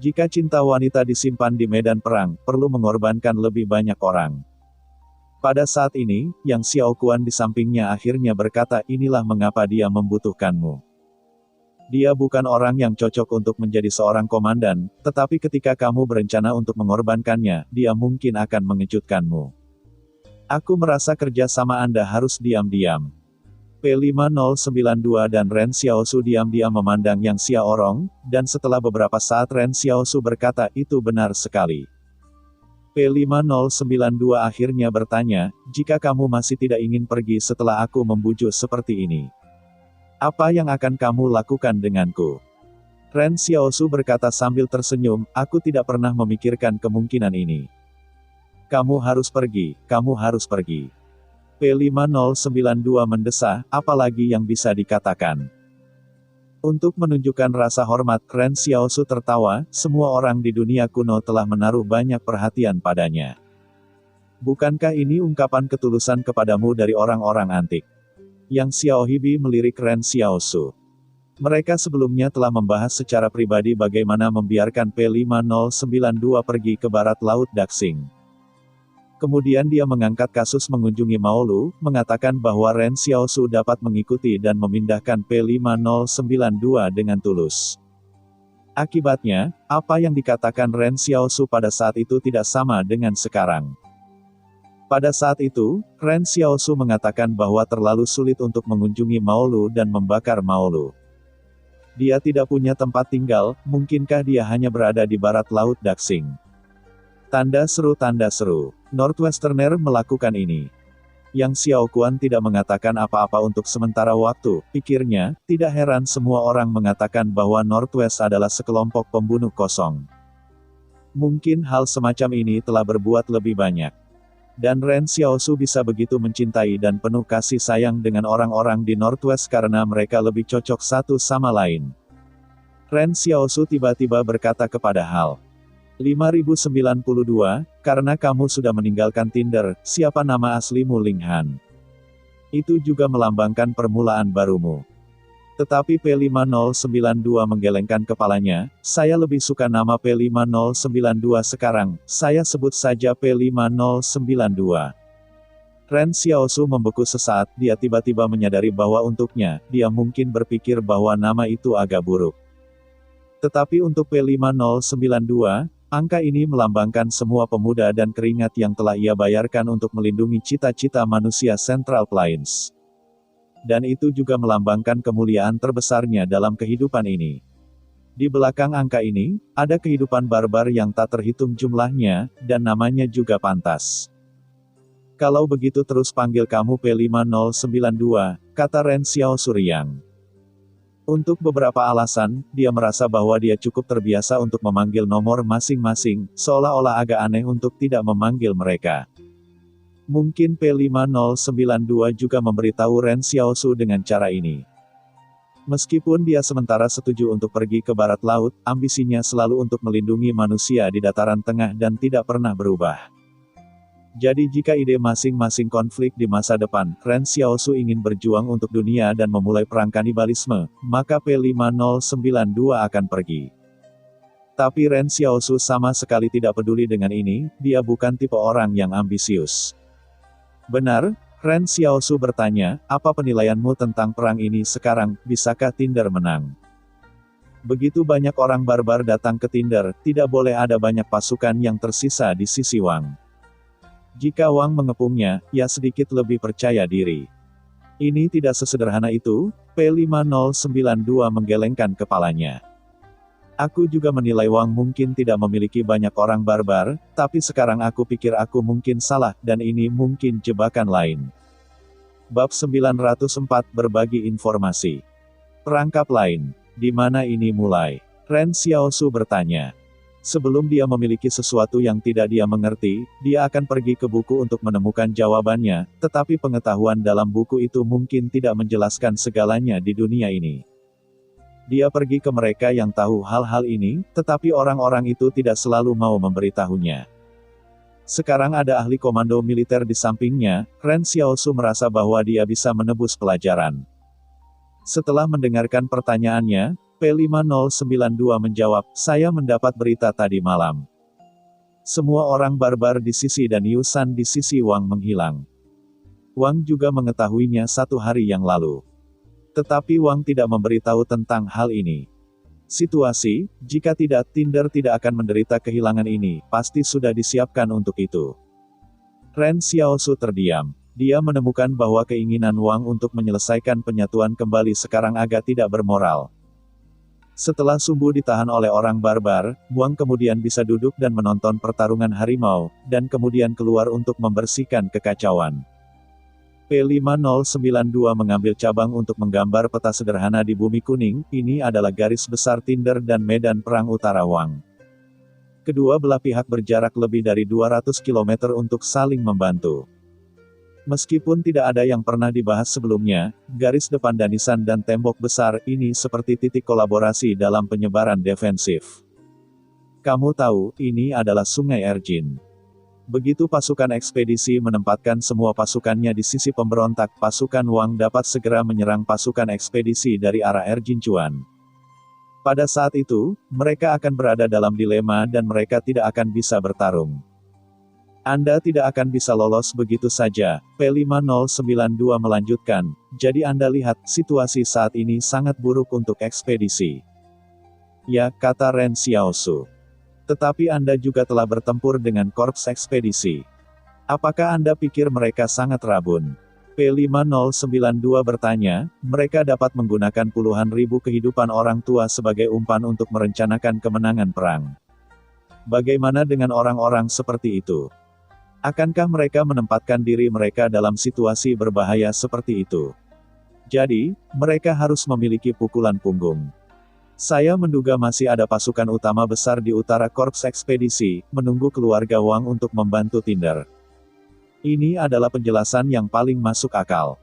Jika cinta wanita disimpan di medan perang, perlu mengorbankan lebih banyak orang. Pada saat ini, Yang Xiaokuan di sampingnya akhirnya berkata, inilah mengapa dia membutuhkanmu. Dia bukan orang yang cocok untuk menjadi seorang komandan, tetapi ketika kamu berencana untuk mengorbankannya, dia mungkin akan mengejutkanmu. Aku merasa kerja sama Anda harus diam-diam. P5092 dan Ren Xiaosu diam-diam memandang Yang Xiaorong, dan setelah beberapa saat Ren Xiaosu berkata, itu benar sekali. P5092 akhirnya bertanya, jika kamu masih tidak ingin pergi setelah aku membujuk seperti ini, apa yang akan kamu lakukan denganku? Ren Xiaosu berkata sambil tersenyum, aku tidak pernah memikirkan kemungkinan ini. Kamu harus pergi, kamu harus pergi. P5092 mendesah, apalagi yang bisa dikatakan. Untuk menunjukkan rasa hormat, Ren Xiaosu tertawa, semua orang di dunia kuno telah menaruh banyak perhatian padanya. Bukankah ini ungkapan ketulusan kepadamu dari orang-orang antik? Yang Xiaohibi melirik Ren Xiaosu. Mereka sebelumnya telah membahas secara pribadi bagaimana membiarkan P5092 pergi ke barat laut Daxing. Kemudian dia mengangkat kasus mengunjungi Maolu, mengatakan bahwa Ren Xiaosu dapat mengikuti dan memindahkan P5092 dengan tulus. Akibatnya, apa yang dikatakan Ren Xiaosu pada saat itu tidak sama dengan sekarang. Pada saat itu, Ren Xiaosu mengatakan bahwa terlalu sulit untuk mengunjungi Maolu dan membakar Maolu. Dia tidak punya tempat tinggal, mungkinkah dia hanya berada di barat laut Daxing? Tanda seru tanda seru. Northwesterner melakukan ini. Yang Xiao Kuan tidak mengatakan apa-apa untuk sementara waktu, pikirnya, tidak heran semua orang mengatakan bahwa Northwest adalah sekelompok pembunuh kosong. Mungkin hal semacam ini telah berbuat lebih banyak. Dan Ren Xiaosu bisa begitu mencintai dan penuh kasih sayang dengan orang-orang di Northwest karena mereka lebih cocok satu sama lain. Ren Xiaosu tiba-tiba berkata kepada Hal. 5092, karena kamu sudah meninggalkan Tinder, siapa nama aslimu Ling Han? Itu juga melambangkan permulaan barumu. Tetapi P5092 menggelengkan kepalanya, saya lebih suka nama P5092 sekarang, saya sebut saja P5092. Ren Xiaosu membeku sesaat, dia tiba-tiba menyadari bahwa untuknya, dia mungkin berpikir bahwa nama itu agak buruk. Tetapi untuk P5092, angka ini melambangkan semua pemuda dan keringat yang telah ia bayarkan untuk melindungi cita-cita manusia Central Plains. Dan itu juga melambangkan kemuliaan terbesarnya dalam kehidupan ini. Di belakang angka ini, ada kehidupan barbar yang tak terhitung jumlahnya, dan namanya juga pantas. Kalau begitu terus panggil kamu P5092, kata Ren Xiaosu riang. Untuk beberapa alasan, dia merasa bahwa dia cukup terbiasa untuk memanggil nomor masing-masing, seolah-olah agak aneh untuk tidak memanggil mereka. Mungkin P5092 juga memberitahu Ren Xiaosu dengan cara ini. Meskipun dia sementara setuju untuk pergi ke barat laut, ambisinya selalu untuk melindungi manusia di dataran tengah dan tidak pernah berubah. Jadi jika ide masing-masing konflik di masa depan, Ren Xiaosu ingin berjuang untuk dunia dan memulai perang kanibalisme, maka P5092 akan pergi. Tapi Ren Xiaosu sama sekali tidak peduli dengan ini, dia bukan tipe orang yang ambisius. Benar? Ren Xiaosu bertanya, apa penilaianmu tentang perang ini sekarang, bisakah Tinder menang? Begitu banyak orang barbar datang ke Tinder, tidak boleh ada banyak pasukan yang tersisa di sisi Wang. Jika Wang mengepungnya, ia sedikit lebih percaya diri. Ini tidak sesederhana itu, P5092 menggelengkan kepalanya. Aku juga menilai Wang mungkin tidak memiliki banyak orang barbar, tapi sekarang aku pikir aku mungkin salah, dan ini mungkin jebakan lain. Bab 904 Berbagi Informasi. Perangkap lain. Di mana ini mulai? Ren Xiaosu bertanya. Sebelum dia memiliki sesuatu yang tidak dia mengerti, dia akan pergi ke buku untuk menemukan jawabannya, tetapi pengetahuan dalam buku itu mungkin tidak menjelaskan segalanya di dunia ini. Dia pergi ke mereka yang tahu hal-hal ini, tetapi orang-orang itu tidak selalu mau memberitahunya. Sekarang ada ahli komando militer di sampingnya, Ren Xiaosu merasa bahwa dia bisa menebus pelajaran. Setelah mendengarkan pertanyaannya, P5092 menjawab, saya mendapat berita tadi malam. Semua orang barbar di sisi dan Yusan di sisi Wang menghilang. Wang juga mengetahuinya 1 hari yang lalu. Tetapi Wang tidak memberitahu tentang hal ini. Situasi, jika tidak Tinder tidak akan menderita kehilangan ini, pasti sudah disiapkan untuk itu. Ren Xiaosu terdiam. Dia menemukan bahwa keinginan Wang untuk menyelesaikan penyatuan kembali sekarang agak tidak bermoral. Setelah Sumbu ditahan oleh orang barbar, Wang kemudian bisa duduk dan menonton pertarungan harimau, dan kemudian keluar untuk membersihkan kekacauan. P5092 mengambil cabang untuk menggambar peta sederhana di bumi kuning, ini adalah garis besar Tinder dan medan perang utara Wang. Kedua belah pihak berjarak lebih dari 200 km untuk saling membantu. Meskipun tidak ada yang pernah dibahas sebelumnya, garis depan danisan dan tembok besar ini seperti titik kolaborasi dalam penyebaran defensif. Kamu tahu, ini adalah Sungai Erjin. Begitu pasukan ekspedisi menempatkan semua pasukannya di sisi pemberontak, pasukan Wang dapat segera menyerang pasukan ekspedisi dari arah Erjin Chuan. Pada saat itu, mereka akan berada dalam dilema dan mereka tidak akan bisa bertarung. Anda tidak akan bisa lolos begitu saja, P5092 melanjutkan, jadi Anda lihat, situasi saat ini sangat buruk untuk ekspedisi. Ya, kata Ren Xiaosu. Tetapi Anda juga telah bertempur dengan korps ekspedisi. Apakah Anda pikir mereka sangat rabun? P5092 bertanya, mereka dapat menggunakan puluhan ribu kehidupan orang tua sebagai umpan untuk merencanakan kemenangan perang. Bagaimana dengan orang-orang seperti itu? Akankah mereka menempatkan diri mereka dalam situasi berbahaya seperti itu? Jadi, mereka harus memiliki pukulan punggung. Saya menduga masih ada pasukan utama besar di utara korps ekspedisi, menunggu keluarga Wang untuk membantu Tinder. Ini adalah penjelasan yang paling masuk akal.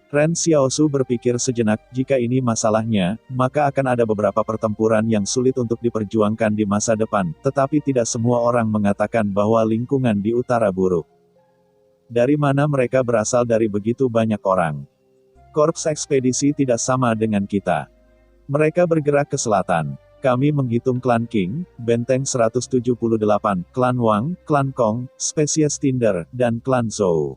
Ren Xiaosu berpikir sejenak, jika ini masalahnya, maka akan ada beberapa pertempuran yang sulit untuk diperjuangkan di masa depan, tetapi tidak semua orang mengatakan bahwa lingkungan di utara buruk. Dari mana mereka berasal dari begitu banyak orang? Korps ekspedisi tidak sama dengan kita. Mereka bergerak ke selatan. Kami menghitung klan Qing, Benteng 178, klan Wang, klan Kong, spesies Tinder, dan klan Zhou.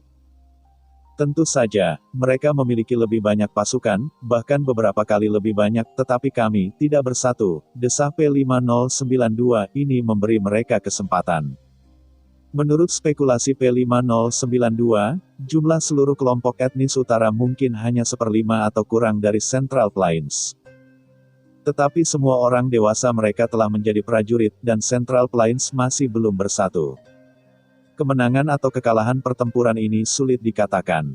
Tentu saja, mereka memiliki lebih banyak pasukan, bahkan beberapa kali lebih banyak, tetapi kami tidak bersatu, desah P5092, ini memberi mereka kesempatan. Menurut spekulasi P5092, jumlah seluruh kelompok etnis utara mungkin hanya 1/5 atau kurang dari Central Plains. Tetapi semua orang dewasa mereka telah menjadi prajurit, dan Central Plains masih belum bersatu. Kemenangan atau kekalahan pertempuran ini sulit dikatakan.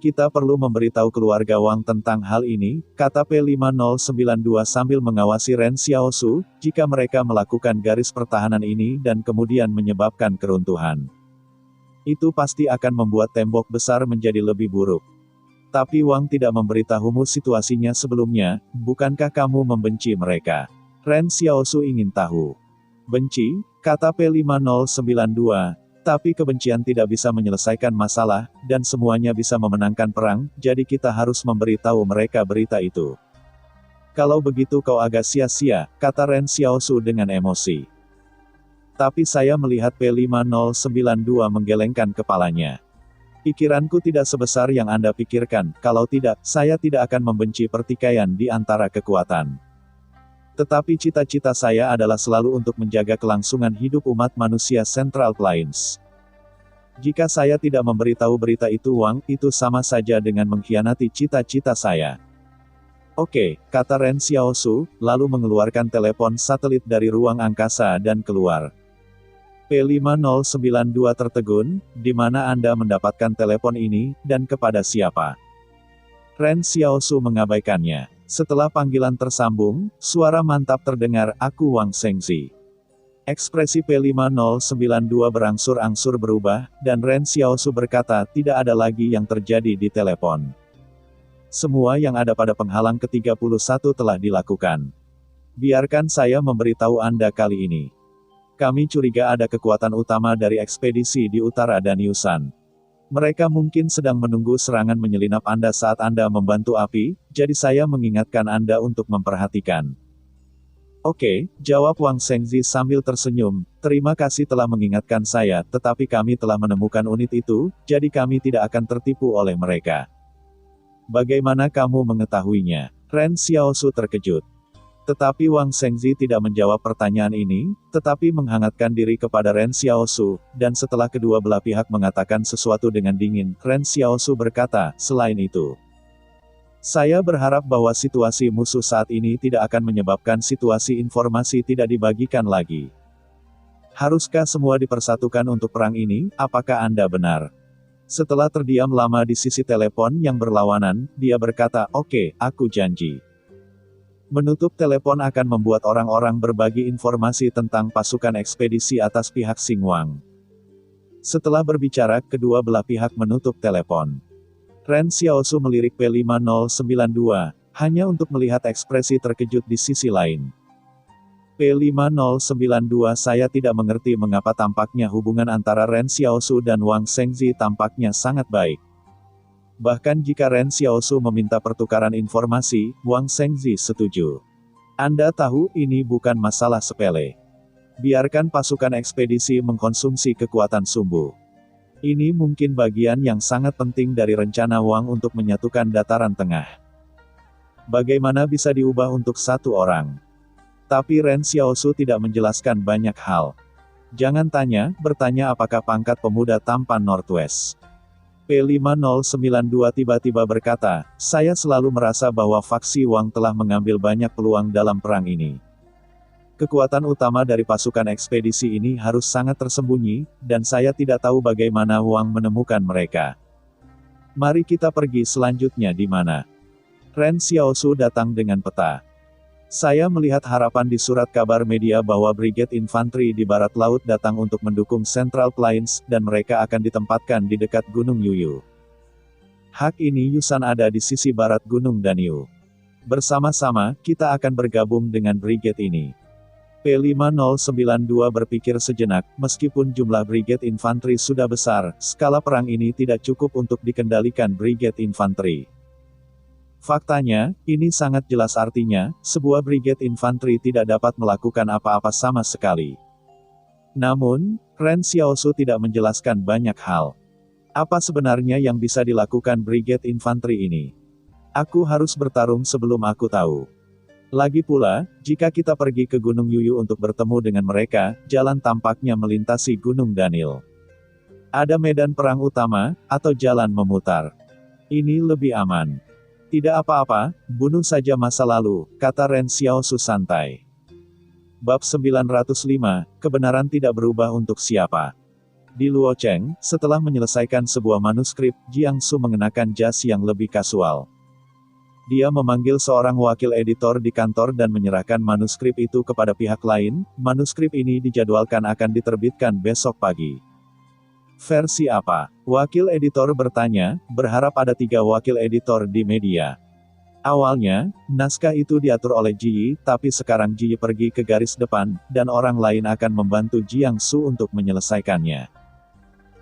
Kita perlu memberitahu keluarga Wang tentang hal ini, kata P5092 sambil mengawasi Ren Xiaosu, jika mereka melakukan garis pertahanan ini dan kemudian menyebabkan keruntuhan. Itu pasti akan membuat tembok besar menjadi lebih buruk. Tapi Wang tidak memberitahumu situasinya sebelumnya, bukankah kamu membenci mereka? Ren Xiaosu ingin tahu. Benci, kata P5092, tapi kebencian tidak bisa menyelesaikan masalah, dan semuanya bisa memenangkan perang, jadi kita harus memberitahu mereka berita itu. Kalau begitu kau agak sia-sia, kata Ren Xiaosu dengan emosi. Tapi saya melihat P5092 menggelengkan kepalanya. Pikiranku tidak sebesar yang Anda pikirkan, kalau tidak, saya tidak akan membenci pertikaian di antara kekuatan. Tetapi cita-cita saya adalah selalu untuk menjaga kelangsungan hidup umat manusia Central Plains. Jika saya tidak memberitahu berita itu Wang, itu sama saja dengan mengkhianati cita-cita saya. Oke, kata Ren Xiaosu, lalu mengeluarkan telepon satelit dari ruang angkasa dan keluar. P5092 tertegun, di mana Anda mendapatkan telepon ini, dan kepada siapa? Ren Xiaosu mengabaikannya. Setelah panggilan tersambung, suara mantap terdengar, aku Wang Shengzi. Ekspresi P5092 berangsur-angsur berubah, dan Ren Xiaosu berkata, tidak ada lagi yang terjadi di telepon. Semua yang ada pada penghalang ke-31 telah dilakukan. Biarkan saya memberitahu Anda kali ini. Kami curiga ada kekuatan utama dari ekspedisi di utara dan Yusan. Mereka mungkin sedang menunggu serangan menyelinap Anda saat Anda membantu api, jadi saya mengingatkan Anda untuk memperhatikan. Oke, jawab Wang Shengzi sambil tersenyum, terima kasih telah mengingatkan saya, tetapi kami telah menemukan unit itu, jadi kami tidak akan tertipu oleh mereka. Bagaimana kamu mengetahuinya? Ren Xiaosu terkejut. Tetapi Wang Shengzi tidak menjawab pertanyaan ini, tetapi menghangatkan diri kepada Ren Xiaosu, dan setelah kedua belah pihak mengatakan sesuatu dengan dingin, Ren Xiaosu berkata, selain itu, saya berharap bahwa situasi musuh saat ini tidak akan menyebabkan situasi informasi tidak dibagikan lagi. Haruskah semua dipersatukan untuk perang ini? Apakah Anda benar? Setelah terdiam lama di sisi telepon yang berlawanan, dia berkata, oke, aku janji. Menutup telepon akan membuat orang-orang berbagi informasi tentang pasukan ekspedisi atas pihak Xinguang. Setelah berbicara, kedua belah pihak menutup telepon. Ren Xiaosu melirik P5092, hanya untuk melihat ekspresi terkejut di sisi lain. P5092 saya tidak mengerti mengapa tampaknya hubungan antara Ren Xiaosu dan Wang Shengzi tampaknya sangat baik. Bahkan jika Ren Xiaosu meminta pertukaran informasi, Wang Shengzi setuju. Anda tahu, ini bukan masalah sepele. Biarkan pasukan ekspedisi mengkonsumsi kekuatan sumbu. Ini mungkin bagian yang sangat penting dari rencana Wang untuk menyatukan dataran tengah. Bagaimana bisa diubah untuk satu orang? Tapi Ren Xiaosu tidak menjelaskan banyak hal. Jangan bertanya apakah pangkat pemuda tampan Northwest. P5092 tiba-tiba berkata, saya selalu merasa bahwa faksi Wang telah mengambil banyak peluang dalam perang ini. Kekuatan utama dari pasukan ekspedisi ini harus sangat tersembunyi, dan saya tidak tahu bagaimana Wang menemukan mereka. Mari kita pergi selanjutnya di mana? Ren Xiaosu datang dengan peta. Saya melihat harapan di surat kabar media bahwa Brigade Infanteri di Barat Laut datang untuk mendukung Central Plains, dan mereka akan ditempatkan di dekat Gunung Yuyu. Hak ini Yusan ada di sisi barat Gunung Danyu. Bersama-sama, kita akan bergabung dengan brigade ini. P5092 berpikir sejenak, meskipun jumlah Brigade Infanteri sudah besar, skala perang ini tidak cukup untuk dikendalikan Brigade Infanteri. Faktanya, ini sangat jelas artinya, sebuah Brigade Infanteri tidak dapat melakukan apa-apa sama sekali. Namun, Ren Xiaosu tidak menjelaskan banyak hal. Apa sebenarnya yang bisa dilakukan Brigade Infanteri ini? Aku harus bertarung sebelum aku tahu. Lagi pula, jika kita pergi ke Gunung Yuyu untuk bertemu dengan mereka, jalan tampaknya melintasi Gunung Danil. Ada medan perang utama, atau jalan memutar. Ini lebih aman. Tidak apa-apa, bunuh saja masa lalu, kata Ren Xiaosu santai. Bab 905, kebenaran tidak berubah untuk siapa. Di Luocheng, setelah menyelesaikan sebuah manuskrip, Jiang Su mengenakan jas yang lebih kasual. Dia memanggil seorang wakil editor di kantor dan menyerahkan manuskrip itu kepada pihak lain. Manuskrip ini dijadwalkan akan diterbitkan besok pagi. Versi apa? Wakil editor bertanya, berharap ada 3 wakil editor di media. Awalnya, naskah itu diatur oleh Ji Yi, tapi sekarang Ji Yi pergi ke garis depan, dan orang lain akan membantu Jiang Su untuk menyelesaikannya.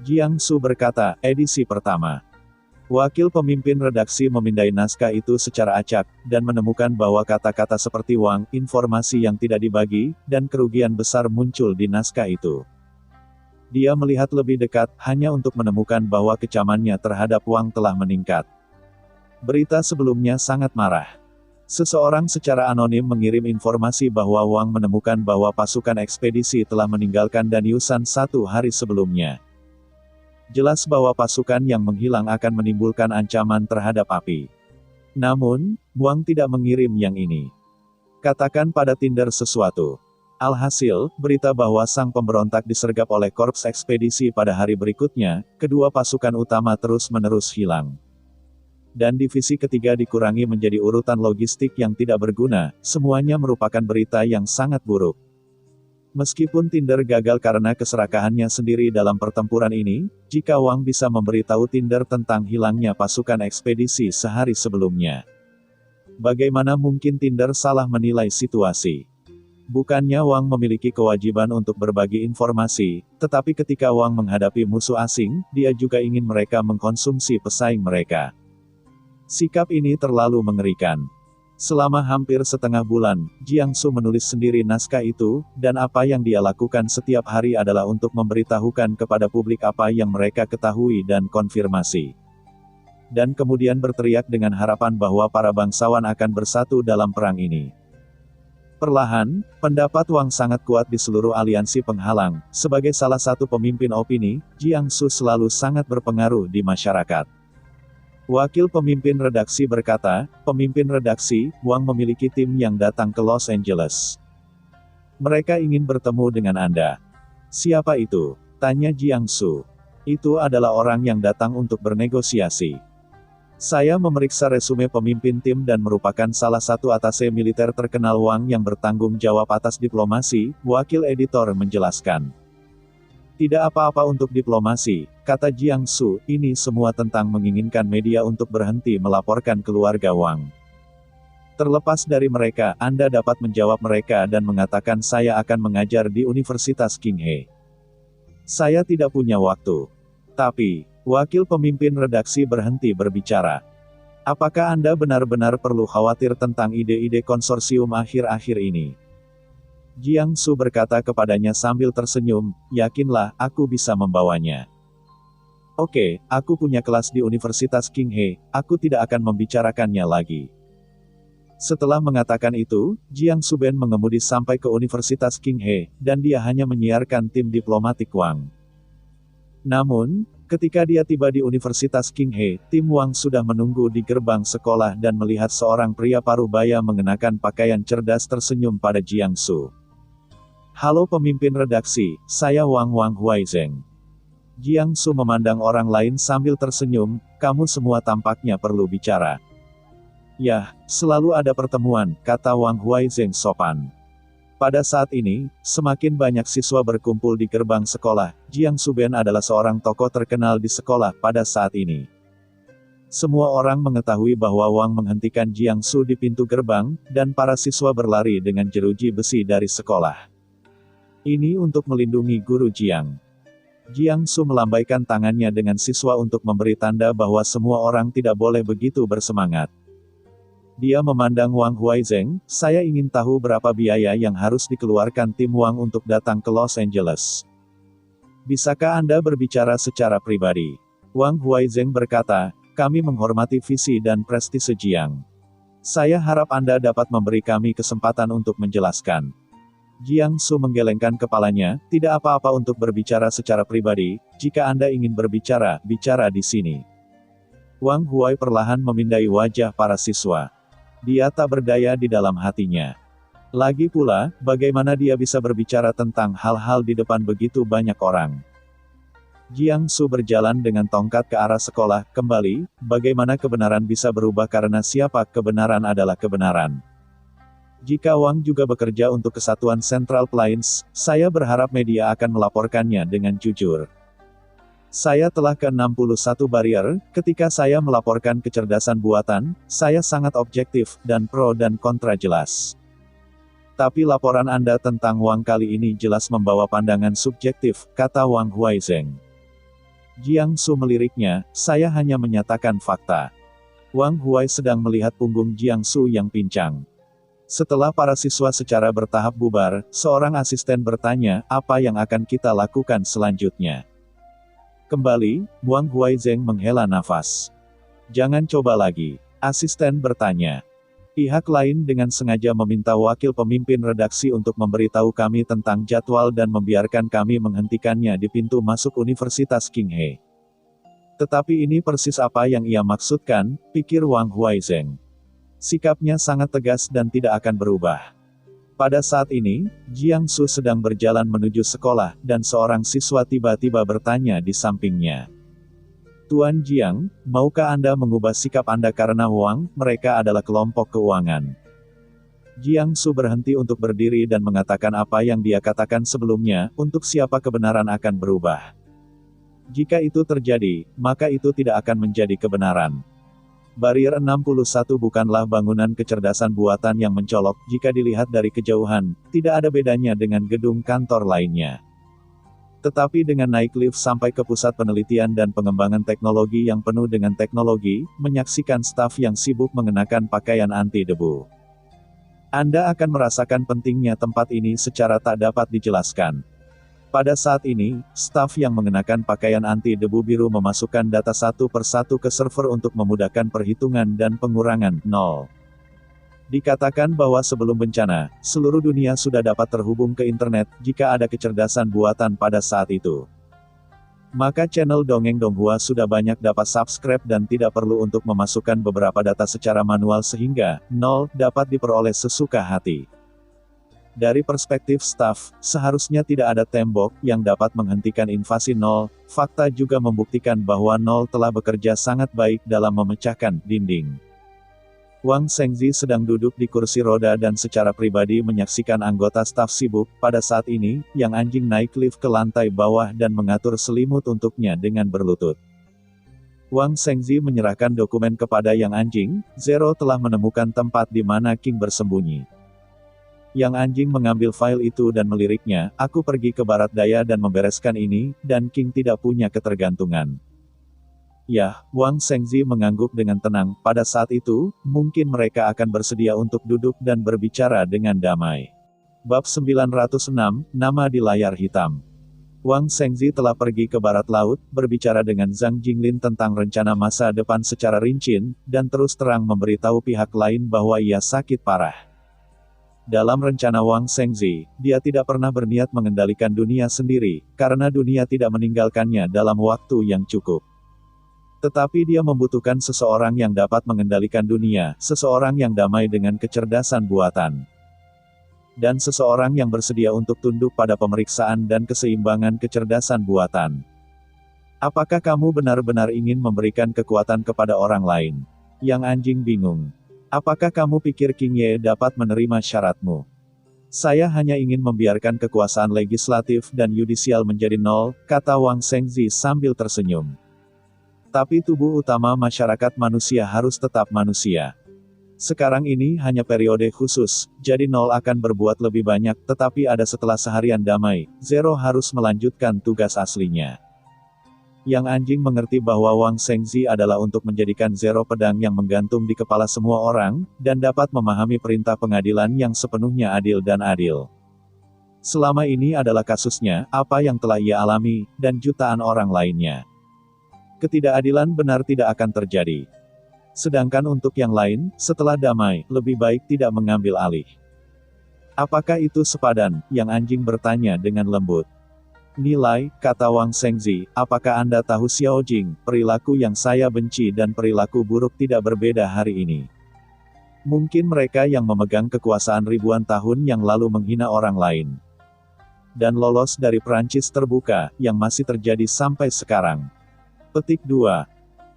Jiang Su berkata, edisi pertama. Wakil pemimpin redaksi memindai naskah itu secara acak, dan menemukan bahwa kata-kata seperti Wang, informasi yang tidak dibagi, dan kerugian besar muncul di naskah itu. Dia melihat lebih dekat, hanya untuk menemukan bahwa kecamannya terhadap Wang telah meningkat. Berita sebelumnya sangat marah. Seseorang secara anonim mengirim informasi bahwa Wang menemukan bahwa pasukan ekspedisi telah meninggalkan Danyusan 1 hari sebelumnya. Jelas bahwa pasukan yang menghilang akan menimbulkan ancaman terhadap api. Namun, Wang tidak mengirim yang ini. Katakan pada Tinder sesuatu. Alhasil, berita bahwa sang pemberontak disergap oleh korps ekspedisi pada hari berikutnya, kedua pasukan utama terus-menerus hilang. Dan divisi ketiga dikurangi menjadi urutan logistik yang tidak berguna, semuanya merupakan berita yang sangat buruk. Meskipun Tinder gagal karena keserakahannya sendiri dalam pertempuran ini, jika Wang bisa memberitahu Tinder tentang hilangnya pasukan ekspedisi sehari sebelumnya. Bagaimana mungkin Tinder salah menilai situasi? Bukannya Wang memiliki kewajiban untuk berbagi informasi, tetapi ketika Wang menghadapi musuh asing, dia juga ingin mereka mengkonsumsi pesaing mereka. Sikap ini terlalu mengerikan. Selama hampir setengah bulan, Jiang Su menulis sendiri naskah itu, dan apa yang dia lakukan setiap hari adalah untuk memberitahukan kepada publik apa yang mereka ketahui dan konfirmasi. Dan kemudian berteriak dengan harapan bahwa para bangsawan akan bersatu dalam perang ini. Perlahan, pendapat Wang sangat kuat di seluruh aliansi penghalang. Sebagai salah satu pemimpin opini, Jiang Su selalu sangat berpengaruh di masyarakat. Wakil pemimpin redaksi berkata, pemimpin redaksi, Wang memiliki tim yang datang ke Los Angeles. Mereka ingin bertemu dengan Anda. Siapa itu? Tanya Jiang Su. Itu adalah orang yang datang untuk bernegosiasi. Saya memeriksa resume pemimpin tim dan merupakan salah satu atase militer terkenal Wang yang bertanggung jawab atas diplomasi, wakil editor menjelaskan. Tidak apa-apa untuk diplomasi, kata Jiang Su, ini semua tentang menginginkan media untuk berhenti melaporkan keluarga Wang. Terlepas dari mereka, Anda dapat menjawab mereka dan mengatakan saya akan mengajar di Universitas Qinghe. Saya tidak punya waktu. Tapi, wakil pemimpin redaksi berhenti berbicara. Apakah Anda benar-benar perlu khawatir tentang ide-ide konsorsium akhir-akhir ini? Jiang Su berkata kepadanya sambil tersenyum, yakinlah, aku bisa membawanya. Oke, aku punya kelas di Universitas Qinghe, aku tidak akan membicarakannya lagi. Setelah mengatakan itu, Jiang Suben mengemudi sampai ke Universitas Qinghe, dan dia hanya menyiarkan tim diplomatik Wang. Namun, ketika dia tiba di Universitas Qinghe, tim Wang sudah menunggu di gerbang sekolah dan melihat seorang pria parubaya mengenakan pakaian cerdas tersenyum pada Jiang Su. "Halo pemimpin redaksi, saya Wang Huaizeng." Jiang Su memandang orang lain sambil tersenyum, "Kamu semua tampaknya perlu bicara." "Yah, selalu ada pertemuan," kata Wang Huaizeng sopan. Pada saat ini, semakin banyak siswa berkumpul di gerbang sekolah. Jiang Suben adalah seorang tokoh terkenal di sekolah pada saat ini. Semua orang mengetahui bahwa Wang menghentikan Jiang Su di pintu gerbang, dan para siswa berlari dengan jeruji besi dari sekolah. Ini untuk melindungi guru Jiang. Jiang Su melambaikan tangannya dengan siswa untuk memberi tanda bahwa semua orang tidak boleh begitu bersemangat. Dia memandang Wang Huaizeng, "Saya ingin tahu berapa biaya yang harus dikeluarkan tim Wang untuk datang ke Los Angeles. Bisakah Anda berbicara secara pribadi?" Wang Huaizeng berkata, "Kami menghormati visi dan prestise Jiang. Saya harap Anda dapat memberi kami kesempatan untuk menjelaskan." Jiang Su menggelengkan kepalanya, "Tidak apa-apa untuk berbicara secara pribadi, jika Anda ingin berbicara, bicara di sini." Wang Huai perlahan memindai wajah para siswa. Dia tak berdaya di dalam hatinya. Lagi pula, bagaimana dia bisa berbicara tentang hal-hal di depan begitu banyak orang? Jiang Su berjalan dengan tongkat ke arah sekolah, kembali, bagaimana kebenaran bisa berubah karena siapa kebenaran adalah kebenaran. Jika Wang juga bekerja untuk Kesatuan Central Plains, saya berharap media akan melaporkannya dengan jujur. Saya telah ke 61 barrier, ketika saya melaporkan kecerdasan buatan, saya sangat objektif, dan pro dan kontra jelas. Tapi laporan Anda tentang Wang kali ini jelas membawa pandangan subjektif, kata Wang Huaizeng. Jiang Su meliriknya, "Saya hanya menyatakan fakta." Wang Huai sedang melihat punggung Jiang Su yang pincang. Setelah para siswa secara bertahap bubar, seorang asisten bertanya, "Apa yang akan kita lakukan selanjutnya?" Kembali, Wang Huaizeng menghela nafas. "Jangan coba lagi," asisten bertanya. Pihak lain dengan sengaja meminta wakil pemimpin redaksi untuk memberitahu kami tentang jadwal dan membiarkan kami menghentikannya di pintu masuk Universitas Qinghe. Tetapi ini persis apa yang ia maksudkan, pikir Wang Huaizeng. Sikapnya sangat tegas dan tidak akan berubah. Pada saat ini, Jiang Su sedang berjalan menuju sekolah, dan seorang siswa tiba-tiba bertanya di sampingnya. "Tuan Jiang, maukah Anda mengubah sikap Anda karena Wang, mereka adalah kelompok keuangan?" Jiang Su berhenti untuk berdiri dan mengatakan apa yang dia katakan sebelumnya, untuk siapa kebenaran akan berubah. Jika itu terjadi, maka itu tidak akan menjadi kebenaran. Barrier 61 bukanlah bangunan kecerdasan buatan yang mencolok, jika dilihat dari kejauhan, tidak ada bedanya dengan gedung kantor lainnya. Tetapi dengan naik lift sampai ke pusat penelitian dan pengembangan teknologi yang penuh dengan teknologi, menyaksikan staf yang sibuk mengenakan pakaian anti debu, Anda akan merasakan pentingnya tempat ini secara tak dapat dijelaskan. Pada saat ini, staf yang mengenakan pakaian anti debu biru memasukkan data satu persatu ke server untuk memudahkan perhitungan dan pengurangan nol. Dikatakan bahwa sebelum bencana, seluruh dunia sudah dapat terhubung ke internet, jika ada kecerdasan buatan pada saat itu. Maka channel Dongeng Donghua sudah banyak dapat subscribe dan tidak perlu untuk memasukkan beberapa data secara manual sehingga, nol, dapat diperoleh sesuka hati. Dari perspektif staf, seharusnya tidak ada tembok yang dapat menghentikan invasi nol. Fakta juga membuktikan bahwa nol telah bekerja sangat baik dalam memecahkan dinding. Wang Shengzi sedang duduk di kursi roda dan secara pribadi menyaksikan anggota staf sibuk, pada saat ini, yang anjing naik lift ke lantai bawah dan mengatur selimut untuknya dengan berlutut. Wang Shengzi menyerahkan dokumen kepada yang anjing, Zero telah menemukan tempat di mana King bersembunyi. Yang anjing mengambil file itu dan meliriknya, "Aku pergi ke barat daya dan membereskan ini, dan King tidak punya ketergantungan." Yah, Wang Shengzi mengangguk dengan tenang, pada saat itu, mungkin mereka akan bersedia untuk duduk dan berbicara dengan damai. Bab 906, Nama di Layar Hitam. Wang Shengzi telah pergi ke barat laut, berbicara dengan Zhang Jinglin tentang rencana masa depan secara rinci, dan terus terang memberitahu pihak lain bahwa ia sakit parah. Dalam rencana Wang Shengzi, dia tidak pernah berniat mengendalikan dunia sendiri, karena dunia tidak meninggalkannya dalam waktu yang cukup. Tetapi dia membutuhkan seseorang yang dapat mengendalikan dunia, seseorang yang damai dengan kecerdasan buatan. Dan seseorang yang bersedia untuk tunduk pada pemeriksaan dan keseimbangan kecerdasan buatan. Apakah kamu benar-benar ingin memberikan kekuatan kepada orang lain? Yang Anjing bingung. Apakah kamu pikir King Ye dapat menerima syaratmu? Saya hanya ingin membiarkan kekuasaan legislatif dan yudisial menjadi nol, kata Wang Shengzi sambil tersenyum. Tapi tubuh utama masyarakat manusia harus tetap manusia. Sekarang ini hanya periode khusus, jadi nol akan berbuat lebih banyak, tetapi ada setelah seharian damai, Zero harus melanjutkan tugas aslinya. Yang Anjing mengerti bahwa Wang Shengzi adalah untuk menjadikan Zero pedang yang menggantung di kepala semua orang, dan dapat memahami perintah pengadilan yang sepenuhnya adil dan adil. Selama ini adalah kasusnya, apa yang telah ia alami, dan jutaan orang lainnya. Ketidakadilan benar tidak akan terjadi. Sedangkan untuk yang lain, setelah damai, lebih baik tidak mengambil alih. Apakah itu sepadan? Yang Anjing bertanya dengan lembut. Nilai, kata Wang Shengzi, apakah Anda tahu Xiao Jing, perilaku yang saya benci dan perilaku buruk tidak berbeda hari ini. Mungkin mereka yang memegang kekuasaan ribuan tahun yang lalu menghina orang lain. Dan lolos dari Prancis terbuka, yang masih terjadi sampai sekarang. Petik 2.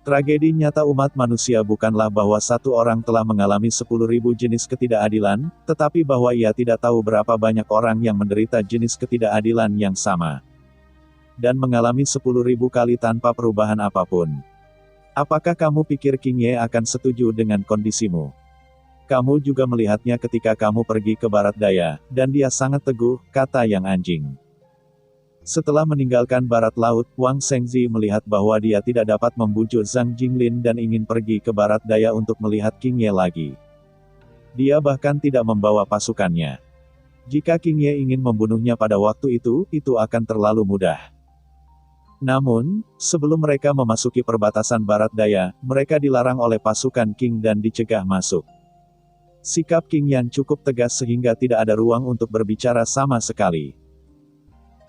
Tragedi nyata umat manusia bukanlah bahwa satu orang telah mengalami 10.000 jenis ketidakadilan, tetapi bahwa ia tidak tahu berapa banyak orang yang menderita jenis ketidakadilan yang sama. Dan mengalami 10.000 kali tanpa perubahan apapun. Apakah kamu pikir King Ye akan setuju dengan kondisimu? Kamu juga melihatnya ketika kamu pergi ke barat daya, dan dia sangat teguh, kata Yang Anjing. Setelah meninggalkan barat laut, Wang Shengzi melihat bahwa dia tidak dapat membujuk Zhang Jinglin dan ingin pergi ke barat daya untuk melihat King Ye lagi. Dia bahkan tidak membawa pasukannya. Jika King Ye ingin membunuhnya pada waktu itu akan terlalu mudah. Namun, sebelum mereka memasuki perbatasan barat daya, mereka dilarang oleh pasukan King dan dicegah masuk. Sikap King Yan cukup tegas sehingga tidak ada ruang untuk berbicara sama sekali.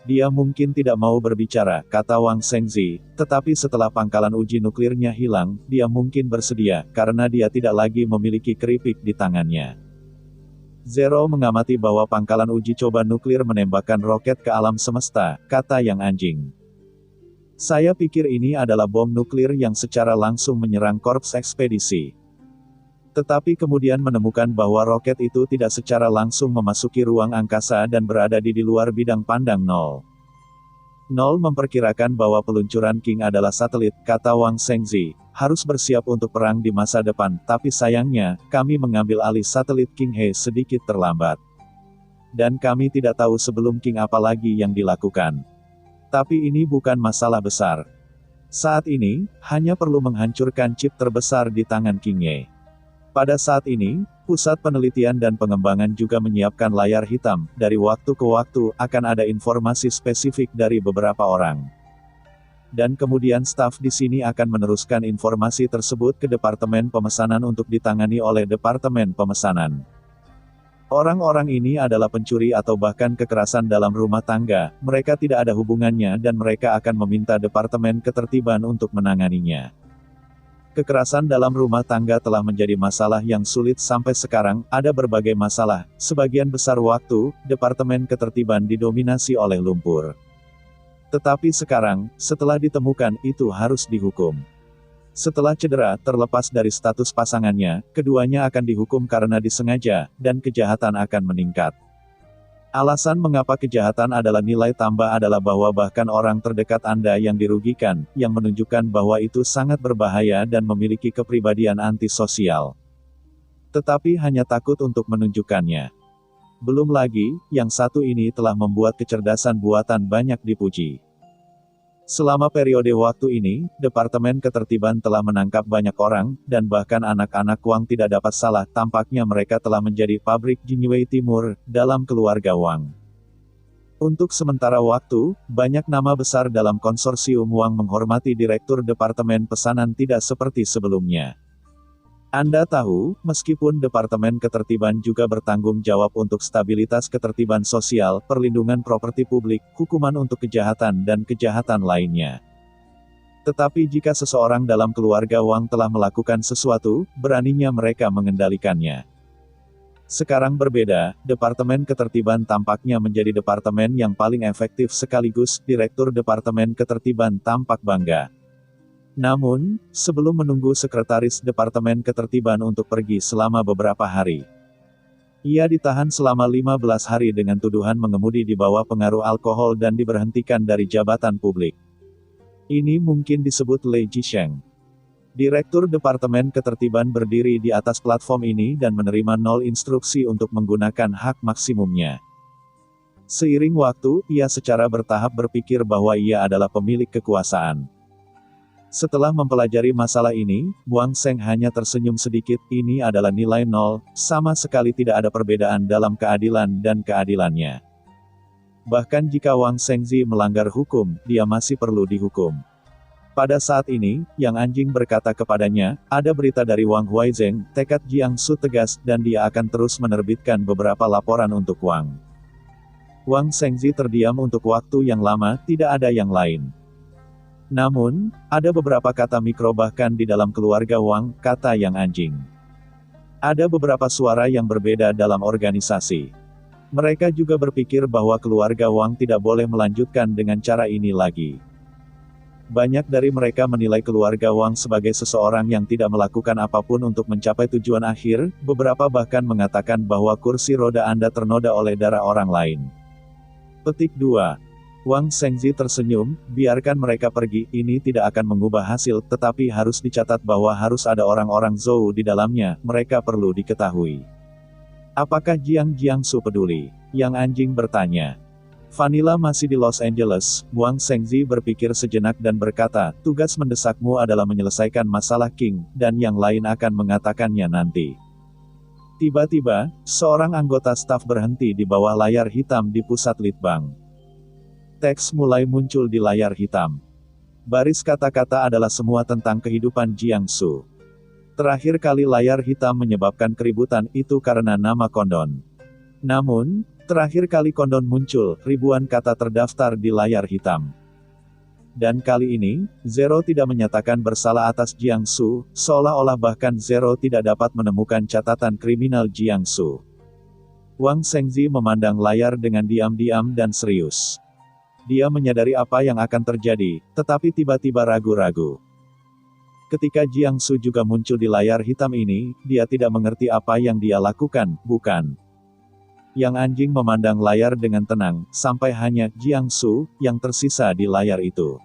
Dia mungkin tidak mau berbicara, kata Wang Shengzi, tetapi setelah pangkalan uji nuklirnya hilang, dia mungkin bersedia, karena dia tidak lagi memiliki keripik di tangannya. Zero mengamati bahwa pangkalan uji coba nuklir menembakkan roket ke alam semesta, kata Yang Anjing. Saya pikir ini adalah bom nuklir yang secara langsung menyerang korps ekspedisi. Tetapi kemudian menemukan bahwa roket itu tidak secara langsung memasuki ruang angkasa dan berada di luar bidang pandang nol. Nol memperkirakan bahwa peluncuran King adalah satelit, kata Wang Shengzi, harus bersiap untuk perang di masa depan, tapi sayangnya, kami mengambil alih satelit King He sedikit terlambat. Dan kami tidak tahu sebelum King apa lagi yang dilakukan. Tapi ini bukan masalah besar. Saat ini, hanya perlu menghancurkan chip terbesar di tangan King Ye. Pada saat ini, Pusat Penelitian dan Pengembangan juga menyiapkan layar hitam, dari waktu ke waktu, akan ada informasi spesifik dari beberapa orang. Dan kemudian staf di sini akan meneruskan informasi tersebut ke Departemen Pemesanan untuk ditangani oleh Departemen Pemesanan. Orang-orang ini adalah pencuri atau bahkan kekerasan dalam rumah tangga, mereka tidak ada hubungannya dan mereka akan meminta Departemen Ketertiban untuk menanganinya. Kekerasan dalam rumah tangga telah menjadi masalah yang sulit sampai sekarang, ada berbagai masalah, sebagian besar waktu, Departemen Ketertiban didominasi oleh lumpur. Tetapi sekarang, setelah ditemukan, itu harus dihukum. Setelah cedera, terlepas dari status pasangannya, keduanya akan dihukum karena disengaja, dan kejahatan akan meningkat. Alasan mengapa kejahatan adalah nilai tambah adalah bahwa bahkan orang terdekat Anda yang dirugikan, yang menunjukkan bahwa itu sangat berbahaya dan memiliki kepribadian antisosial. Tetapi hanya takut untuk menunjukkannya. Belum lagi, yang satu ini telah membuat kecerdasan buatan banyak dipuji. Selama periode waktu ini, Departemen Ketertiban telah menangkap banyak orang, dan bahkan anak-anak Wang tidak dapat salah, tampaknya mereka telah menjadi pabrik Jinwei Timur, dalam keluarga Wang. Untuk sementara waktu, banyak nama besar dalam konsorsium Wang menghormati Direktur Departemen Pesanan tidak seperti sebelumnya. Anda tahu, meskipun Departemen Ketertiban juga bertanggung jawab untuk stabilitas ketertiban sosial, perlindungan properti publik, hukuman untuk kejahatan dan kejahatan lainnya. Tetapi jika seseorang dalam keluarga Wang telah melakukan sesuatu, beraninya mereka mengendalikannya. Sekarang berbeda, Departemen Ketertiban tampaknya menjadi departemen yang paling efektif sekaligus Direktur Departemen Ketertiban tampak bangga. Namun, sebelum menunggu Sekretaris Departemen Ketertiban untuk pergi selama beberapa hari, ia ditahan selama 15 hari dengan tuduhan mengemudi di bawah pengaruh alkohol dan diberhentikan dari jabatan publik. Ini mungkin disebut Lei Jisheng. Direktur Departemen Ketertiban berdiri di atas platform ini dan menerima 0 instruksi untuk menggunakan hak maksimumnya. Seiring waktu, ia secara bertahap berpikir bahwa ia adalah pemilik kekuasaan. Setelah mempelajari masalah ini, Wang Sheng hanya tersenyum sedikit. Ini adalah nilai 0, sama sekali tidak ada perbedaan dalam keadilan dan keadilannya. Bahkan jika Wang Shengzi melanggar hukum, dia masih perlu dihukum. Pada saat ini, Yang Anjing berkata kepadanya, ada berita dari Wang Huaizeng, tekad Jiangsu tegas, dan dia akan terus menerbitkan beberapa laporan untuk Wang. Wang Shengzi terdiam untuk waktu yang lama, tidak ada yang lain. Namun, ada beberapa kata mikro bahkan di dalam keluarga Wang, kata Yang Anjing. Ada beberapa suara yang berbeda dalam organisasi. Mereka juga berpikir bahwa keluarga Wang tidak boleh melanjutkan dengan cara ini lagi. Banyak dari mereka menilai keluarga Wang sebagai seseorang yang tidak melakukan apapun untuk mencapai tujuan akhir, beberapa bahkan mengatakan bahwa kursi roda Anda ternoda oleh darah orang lain. Petik 2. Wang Shengzi tersenyum, biarkan mereka pergi, ini tidak akan mengubah hasil, tetapi harus dicatat bahwa harus ada orang-orang Zhou di dalamnya, mereka perlu diketahui. Apakah Jiangsu peduli? Yang Anjing bertanya. Vanilla masih di Los Angeles, Wang Shengzi berpikir sejenak dan berkata, tugas mendesakmu adalah menyelesaikan masalah King, dan yang lain akan mengatakannya nanti. Tiba-tiba, seorang anggota staf berhenti di bawah layar hitam di pusat litbang. Teks mulai muncul di layar hitam. Baris kata-kata adalah semua tentang kehidupan Jiangsu. Terakhir kali layar hitam menyebabkan keributan itu karena nama Kondon. Namun, terakhir kali Kondon muncul, ribuan kata terdaftar di layar hitam. Dan kali ini, Zero tidak menyatakan bersalah atas Jiangsu, seolah-olah bahkan Zero tidak dapat menemukan catatan kriminal Jiangsu. Wang Shengzi memandang layar dengan diam-diam dan serius. Dia menyadari apa yang akan terjadi, tetapi tiba-tiba ragu-ragu. Ketika Jiangsu juga muncul di layar hitam ini, dia tidak mengerti apa yang dia lakukan, bukan? Yang Anjing memandang layar dengan tenang, sampai hanya Jiangsu yang tersisa di layar itu.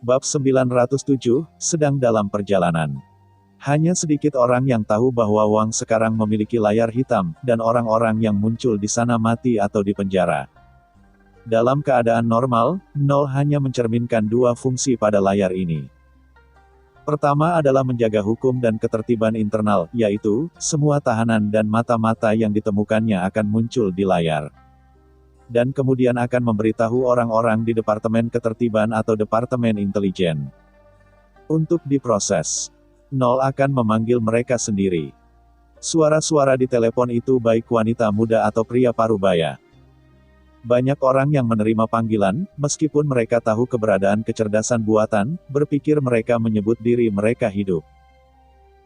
Bab 907, sedang dalam perjalanan. Hanya sedikit orang yang tahu bahwa Wang sekarang memiliki layar hitam, dan orang-orang yang muncul di sana mati atau dipenjara. Dalam keadaan normal, 0 hanya mencerminkan 2 fungsi pada layar ini. Pertama adalah menjaga hukum dan ketertiban internal, yaitu, semua tahanan dan mata-mata yang ditemukannya akan muncul di layar. Dan kemudian akan memberitahu orang-orang di Departemen Ketertiban atau Departemen Intelijen. Untuk diproses. 0 akan memanggil mereka sendiri. Suara-suara di telepon itu baik wanita muda atau pria parubaya. Banyak orang yang menerima panggilan, meskipun mereka tahu keberadaan kecerdasan buatan, berpikir mereka menyebut diri mereka hidup.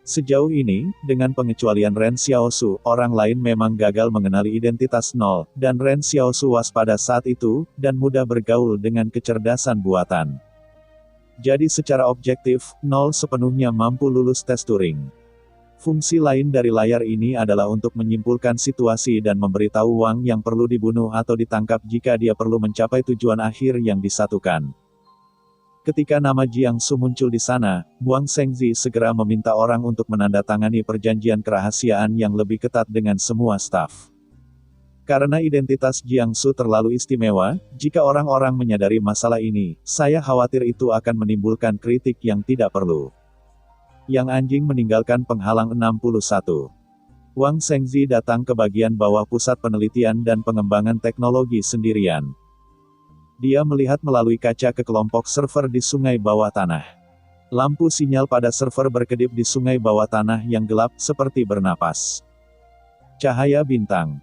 Sejauh ini, dengan pengecualian Ren Xiaosu, orang lain memang gagal mengenali identitas 0, dan Ren Xiaosu waspada saat itu, dan mudah bergaul dengan kecerdasan buatan. Jadi secara objektif, 0 sepenuhnya mampu lulus tes Turing. Fungsi lain dari layar ini adalah untuk menyimpulkan situasi dan memberitahu Wang yang perlu dibunuh atau ditangkap jika dia perlu mencapai tujuan akhir yang disatukan. Ketika nama Jiangsu muncul di sana, Wang Shengzi segera meminta orang untuk menandatangani perjanjian kerahasiaan yang lebih ketat dengan semua staf. Karena identitas Jiangsu terlalu istimewa, jika orang-orang menyadari masalah ini, saya khawatir itu akan menimbulkan kritik yang tidak perlu. Yang Anjing meninggalkan penghalang 61. Wang Shengzi datang ke bagian bawah pusat penelitian dan pengembangan teknologi sendirian. Dia melihat melalui kaca ke kelompok server di sungai bawah tanah. Lampu sinyal pada server berkedip di sungai bawah tanah yang gelap seperti bernapas. Cahaya bintang.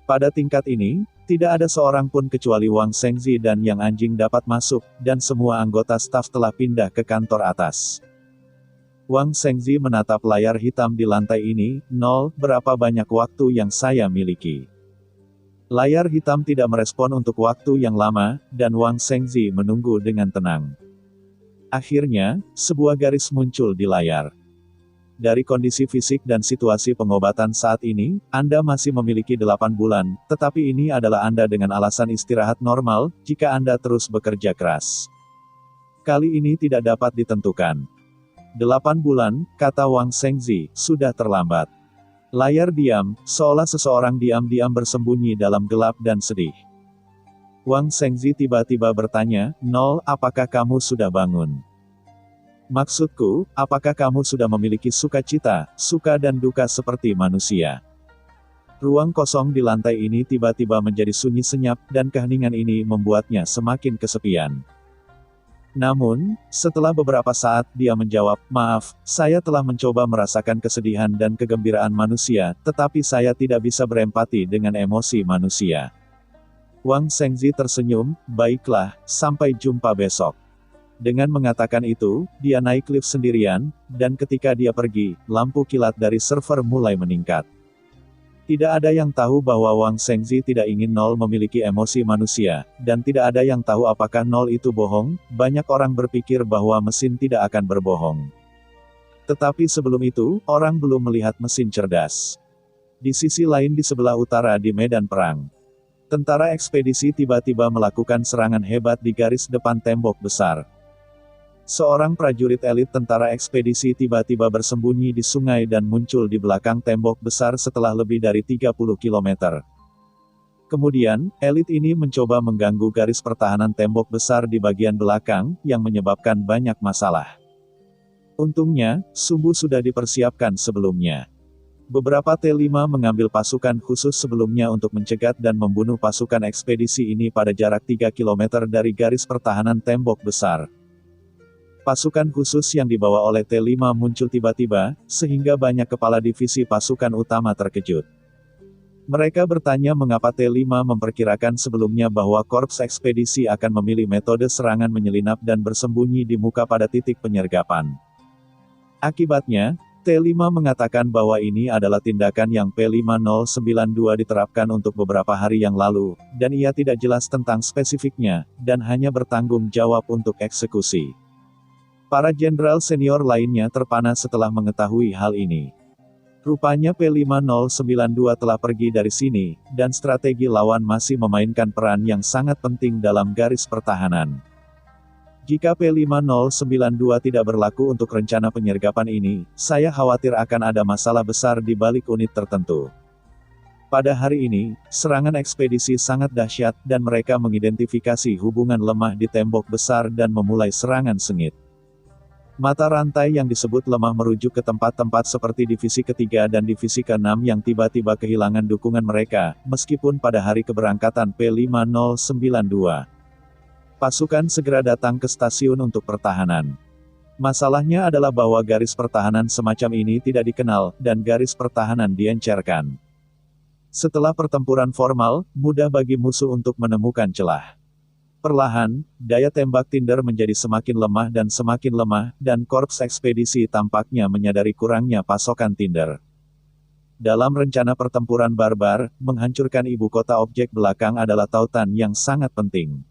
Pada tingkat ini, tidak ada seorang pun kecuali Wang Shengzi dan Yang Anjing dapat masuk, dan semua anggota staf telah pindah ke kantor atas. Wang Shengzi menatap layar hitam di lantai ini, berapa banyak waktu yang saya miliki. Layar hitam tidak merespon untuk waktu yang lama, dan Wang Shengzi menunggu dengan tenang. Akhirnya, sebuah garis muncul di layar. Dari kondisi fisik dan situasi pengobatan saat ini, Anda masih memiliki 8 bulan, tetapi ini adalah Anda dengan alasan istirahat normal, jika Anda terus bekerja keras. Kali ini tidak dapat ditentukan. 8 bulan, kata Wang Shengzi, sudah terlambat. Layar diam, seolah seseorang diam-diam bersembunyi dalam gelap dan sedih. Wang Shengzi tiba-tiba bertanya, apakah kamu sudah bangun? Maksudku, apakah kamu sudah memiliki sukacita, suka dan duka seperti manusia? Ruang kosong di lantai ini tiba-tiba menjadi sunyi senyap, dan keheningan ini membuatnya semakin kesepian. Namun, setelah beberapa saat, dia menjawab, maaf, saya telah mencoba merasakan kesedihan dan kegembiraan manusia, tetapi saya tidak bisa berempati dengan emosi manusia. Wang Shengzi tersenyum, baiklah, sampai jumpa besok. Dengan mengatakan itu, dia naik lift sendirian, dan ketika dia pergi, lampu kilat dari server mulai meningkat. Tidak ada yang tahu bahwa Wang Shengzi tidak ingin memiliki emosi manusia, dan tidak ada yang tahu apakah itu bohong. Banyak orang berpikir bahwa mesin tidak akan berbohong. Tetapi sebelum itu, orang belum melihat mesin cerdas. Di sisi lain di sebelah utara di medan perang, tentara ekspedisi tiba-tiba melakukan serangan hebat di garis depan tembok besar. Seorang prajurit elit tentara ekspedisi tiba-tiba bersembunyi di sungai dan muncul di belakang tembok besar setelah lebih dari 30 km. Kemudian, elit ini mencoba mengganggu garis pertahanan tembok besar di bagian belakang, yang menyebabkan banyak masalah. Untungnya, sumbu sudah dipersiapkan sebelumnya. Beberapa T5 mengambil pasukan khusus sebelumnya untuk mencegat dan membunuh pasukan ekspedisi ini pada jarak 3 km dari garis pertahanan tembok besar. Pasukan khusus yang dibawa oleh T5 muncul tiba-tiba, sehingga banyak kepala divisi pasukan utama terkejut. Mereka bertanya mengapa T5 memperkirakan sebelumnya bahwa korps ekspedisi akan memilih metode serangan menyelinap dan bersembunyi di muka pada titik penyergapan. Akibatnya, T5 mengatakan bahwa ini adalah tindakan yang P5092 diterapkan untuk beberapa hari yang lalu, dan ia tidak jelas tentang spesifiknya, dan hanya bertanggung jawab untuk eksekusi. Para jenderal senior lainnya terpana setelah mengetahui hal ini. Rupanya P5092 telah pergi dari sini, dan strategi lawan masih memainkan peran yang sangat penting dalam garis pertahanan. Jika P5092 tidak berlaku untuk rencana penyergapan ini, saya khawatir akan ada masalah besar di balik unit tertentu. Pada hari ini, serangan ekspedisi sangat dahsyat, dan mereka mengidentifikasi hubungan lemah di tembok besar dan memulai serangan sengit. Mata rantai yang disebut lemah merujuk ke tempat-tempat seperti divisi ketiga dan divisi ke-6 yang tiba-tiba kehilangan dukungan mereka, meskipun pada hari keberangkatan P5092. Pasukan segera datang ke stasiun untuk pertahanan. Masalahnya adalah bahwa garis pertahanan semacam ini tidak dikenal, dan garis pertahanan diencerkan. Setelah pertempuran formal, mudah bagi musuh untuk menemukan celah. Perlahan, daya tembak Tinder menjadi semakin lemah, dan korps ekspedisi tampaknya menyadari kurangnya pasokan Tinder. Dalam rencana pertempuran barbar, menghancurkan ibu kota objek belakang adalah tautan yang sangat penting.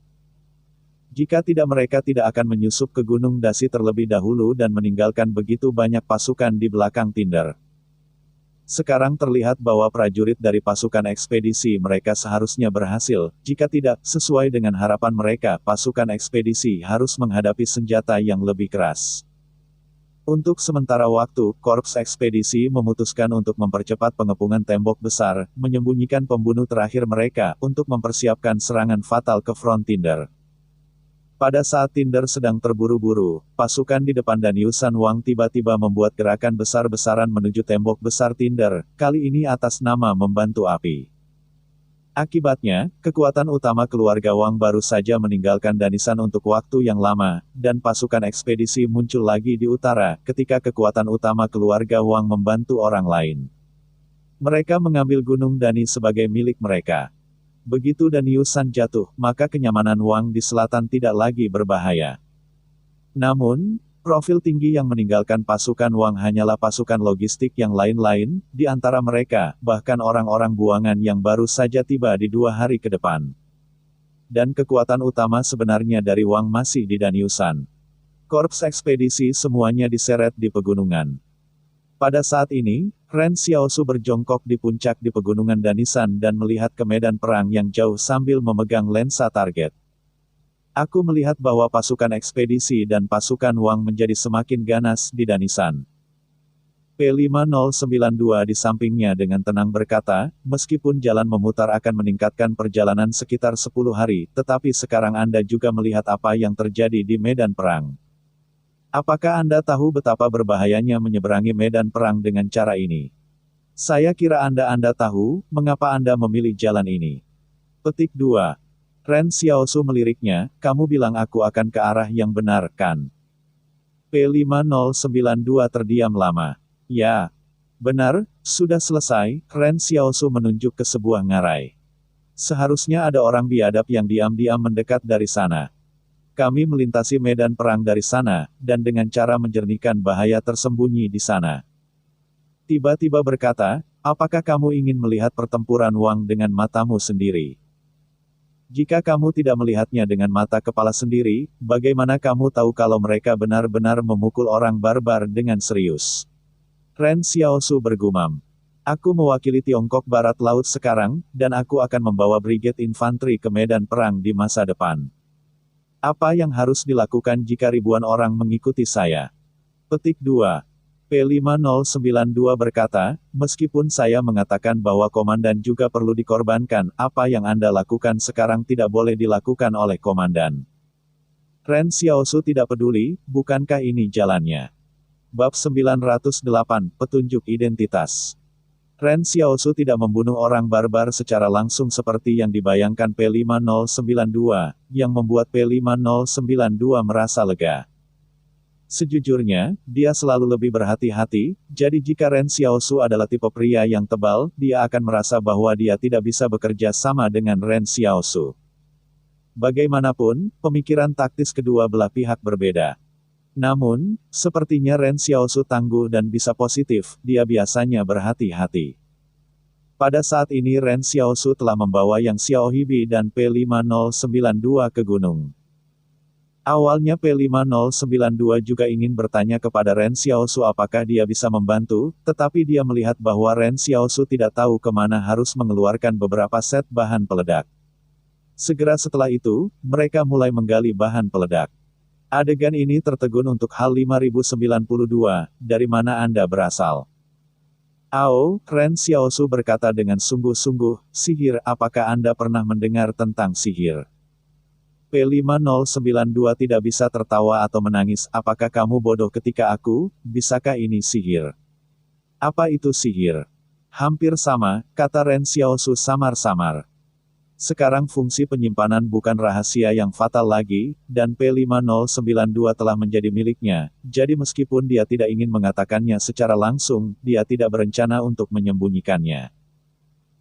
Jika tidak mereka tidak akan menyusup ke Gunung Dasi terlebih dahulu dan meninggalkan begitu banyak pasukan di belakang Tinder. Sekarang terlihat bahwa prajurit dari pasukan ekspedisi mereka seharusnya berhasil, jika tidak, sesuai dengan harapan mereka, pasukan ekspedisi harus menghadapi senjata yang lebih keras. Untuk sementara waktu, korps ekspedisi memutuskan untuk mempercepat pengepungan tembok besar, menyembunyikan pembunuh terakhir mereka, untuk mempersiapkan serangan fatal ke front Tinder. Pada saat Tinder sedang terburu-buru, pasukan di depan dan Yusan Wang tiba-tiba membuat gerakan besar-besaran menuju tembok besar Tinder, kali ini atas nama membantu api. Akibatnya, kekuatan utama keluarga Wang baru saja meninggalkan Danisan untuk waktu yang lama, dan pasukan ekspedisi muncul lagi di utara, ketika kekuatan utama keluarga Wang membantu orang lain. Mereka mengambil Gunung Dani sebagai milik mereka. Begitu Dan Yusan jatuh, maka kenyamanan Wang di selatan tidak lagi berbahaya. Namun, profil tinggi yang meninggalkan pasukan Wang hanyalah pasukan logistik yang lain-lain, di antara mereka, bahkan orang-orang buangan yang baru saja tiba di 2 hari ke depan. Dan kekuatan utama sebenarnya dari Wang masih di Dan Yusan. Korps ekspedisi semuanya diseret di pegunungan. Pada saat ini, Ren Xiaosu berjongkok di puncak di pegunungan Danisan dan melihat ke medan perang yang jauh sambil memegang lensa target. Aku melihat bahwa pasukan ekspedisi dan pasukan Wang menjadi semakin ganas di Danisan. P5092 di sampingnya dengan tenang berkata, meskipun jalan memutar akan meningkatkan perjalanan sekitar 10 hari, tetapi sekarang Anda juga melihat apa yang terjadi di medan perang. Apakah Anda tahu betapa berbahayanya menyeberangi medan perang dengan cara ini? Saya kira Anda tahu, mengapa Anda memilih jalan ini. Petik 2. Ren Xiaosu meliriknya, kamu bilang aku akan ke arah yang benar, kan? P5092 terdiam lama. Ya. Benar, sudah selesai, Ren Xiaosu menunjuk ke sebuah ngarai. Seharusnya ada orang biadab yang diam-diam mendekat dari sana. Kami melintasi medan perang dari sana, dan dengan cara menjernihkan bahaya tersembunyi di sana. Tiba-tiba berkata, apakah kamu ingin melihat pertempuran Wang dengan matamu sendiri? Jika kamu tidak melihatnya dengan mata kepala sendiri, bagaimana kamu tahu kalau mereka benar-benar memukul orang barbar dengan serius? Ren Xiaosu bergumam. Aku mewakili Tiongkok Barat Laut sekarang, dan aku akan membawa brigade infanteri ke medan perang di masa depan. Apa yang harus dilakukan jika ribuan orang mengikuti saya? Petik 2. P5092 berkata, meskipun saya mengatakan bahwa komandan juga perlu dikorbankan, apa yang Anda lakukan sekarang tidak boleh dilakukan oleh komandan. Ren Xiaosu tidak peduli, bukankah ini jalannya? Bab 908, Petunjuk Identitas. Ren Xiaosu tidak membunuh orang barbar secara langsung seperti yang dibayangkan P5092, yang membuat P5092 merasa lega. Sejujurnya, dia selalu lebih berhati-hati, jadi jika Ren Xiaosu adalah tipe pria yang tebal, dia akan merasa bahwa dia tidak bisa bekerja sama dengan Ren Xiaosu. Bagaimanapun, pemikiran taktis kedua belah pihak berbeda. Namun, sepertinya Ren Xiaosu tangguh dan bisa positif, dia biasanya berhati-hati. Pada saat ini Ren Xiaosu telah membawa Yang Xiaohibi dan P5092 ke gunung. Awalnya P5092 juga ingin bertanya kepada Ren Xiaosu apakah dia bisa membantu, tetapi dia melihat bahwa Ren Xiaosu tidak tahu kemana harus mengeluarkan beberapa set bahan peledak. Segera setelah itu, mereka mulai menggali bahan peledak. Adegan ini tertegun untuk HAL 5092, dari mana Anda berasal? Ren Xiaosu berkata dengan sungguh-sungguh, sihir, apakah Anda pernah mendengar tentang sihir? P5092 tidak bisa tertawa atau menangis, apakah kamu bodoh ketika bisakah ini sihir? Apa itu sihir? Hampir sama, kata Ren Xiaosu samar-samar. Sekarang fungsi penyimpanan bukan rahasia yang fatal lagi, dan P5092 telah menjadi miliknya, jadi meskipun dia tidak ingin mengatakannya secara langsung, dia tidak berencana untuk menyembunyikannya.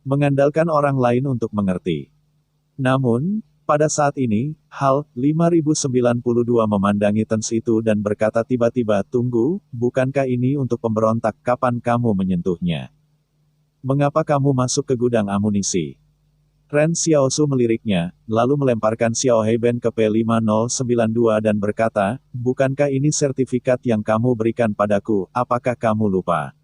Mengandalkan orang lain untuk mengerti. Namun, pada saat ini, HAL 5092 memandangi Tens itu dan berkata tiba-tiba, tunggu, bukankah ini untuk pemberontak, kapan kamu menyentuhnya? Mengapa kamu masuk ke gudang amunisi? Ren Xiaosu meliriknya, lalu melemparkan Xiao Heiben ke P5092 dan berkata, bukankah ini sertifikat yang kamu berikan padaku, apakah kamu lupa?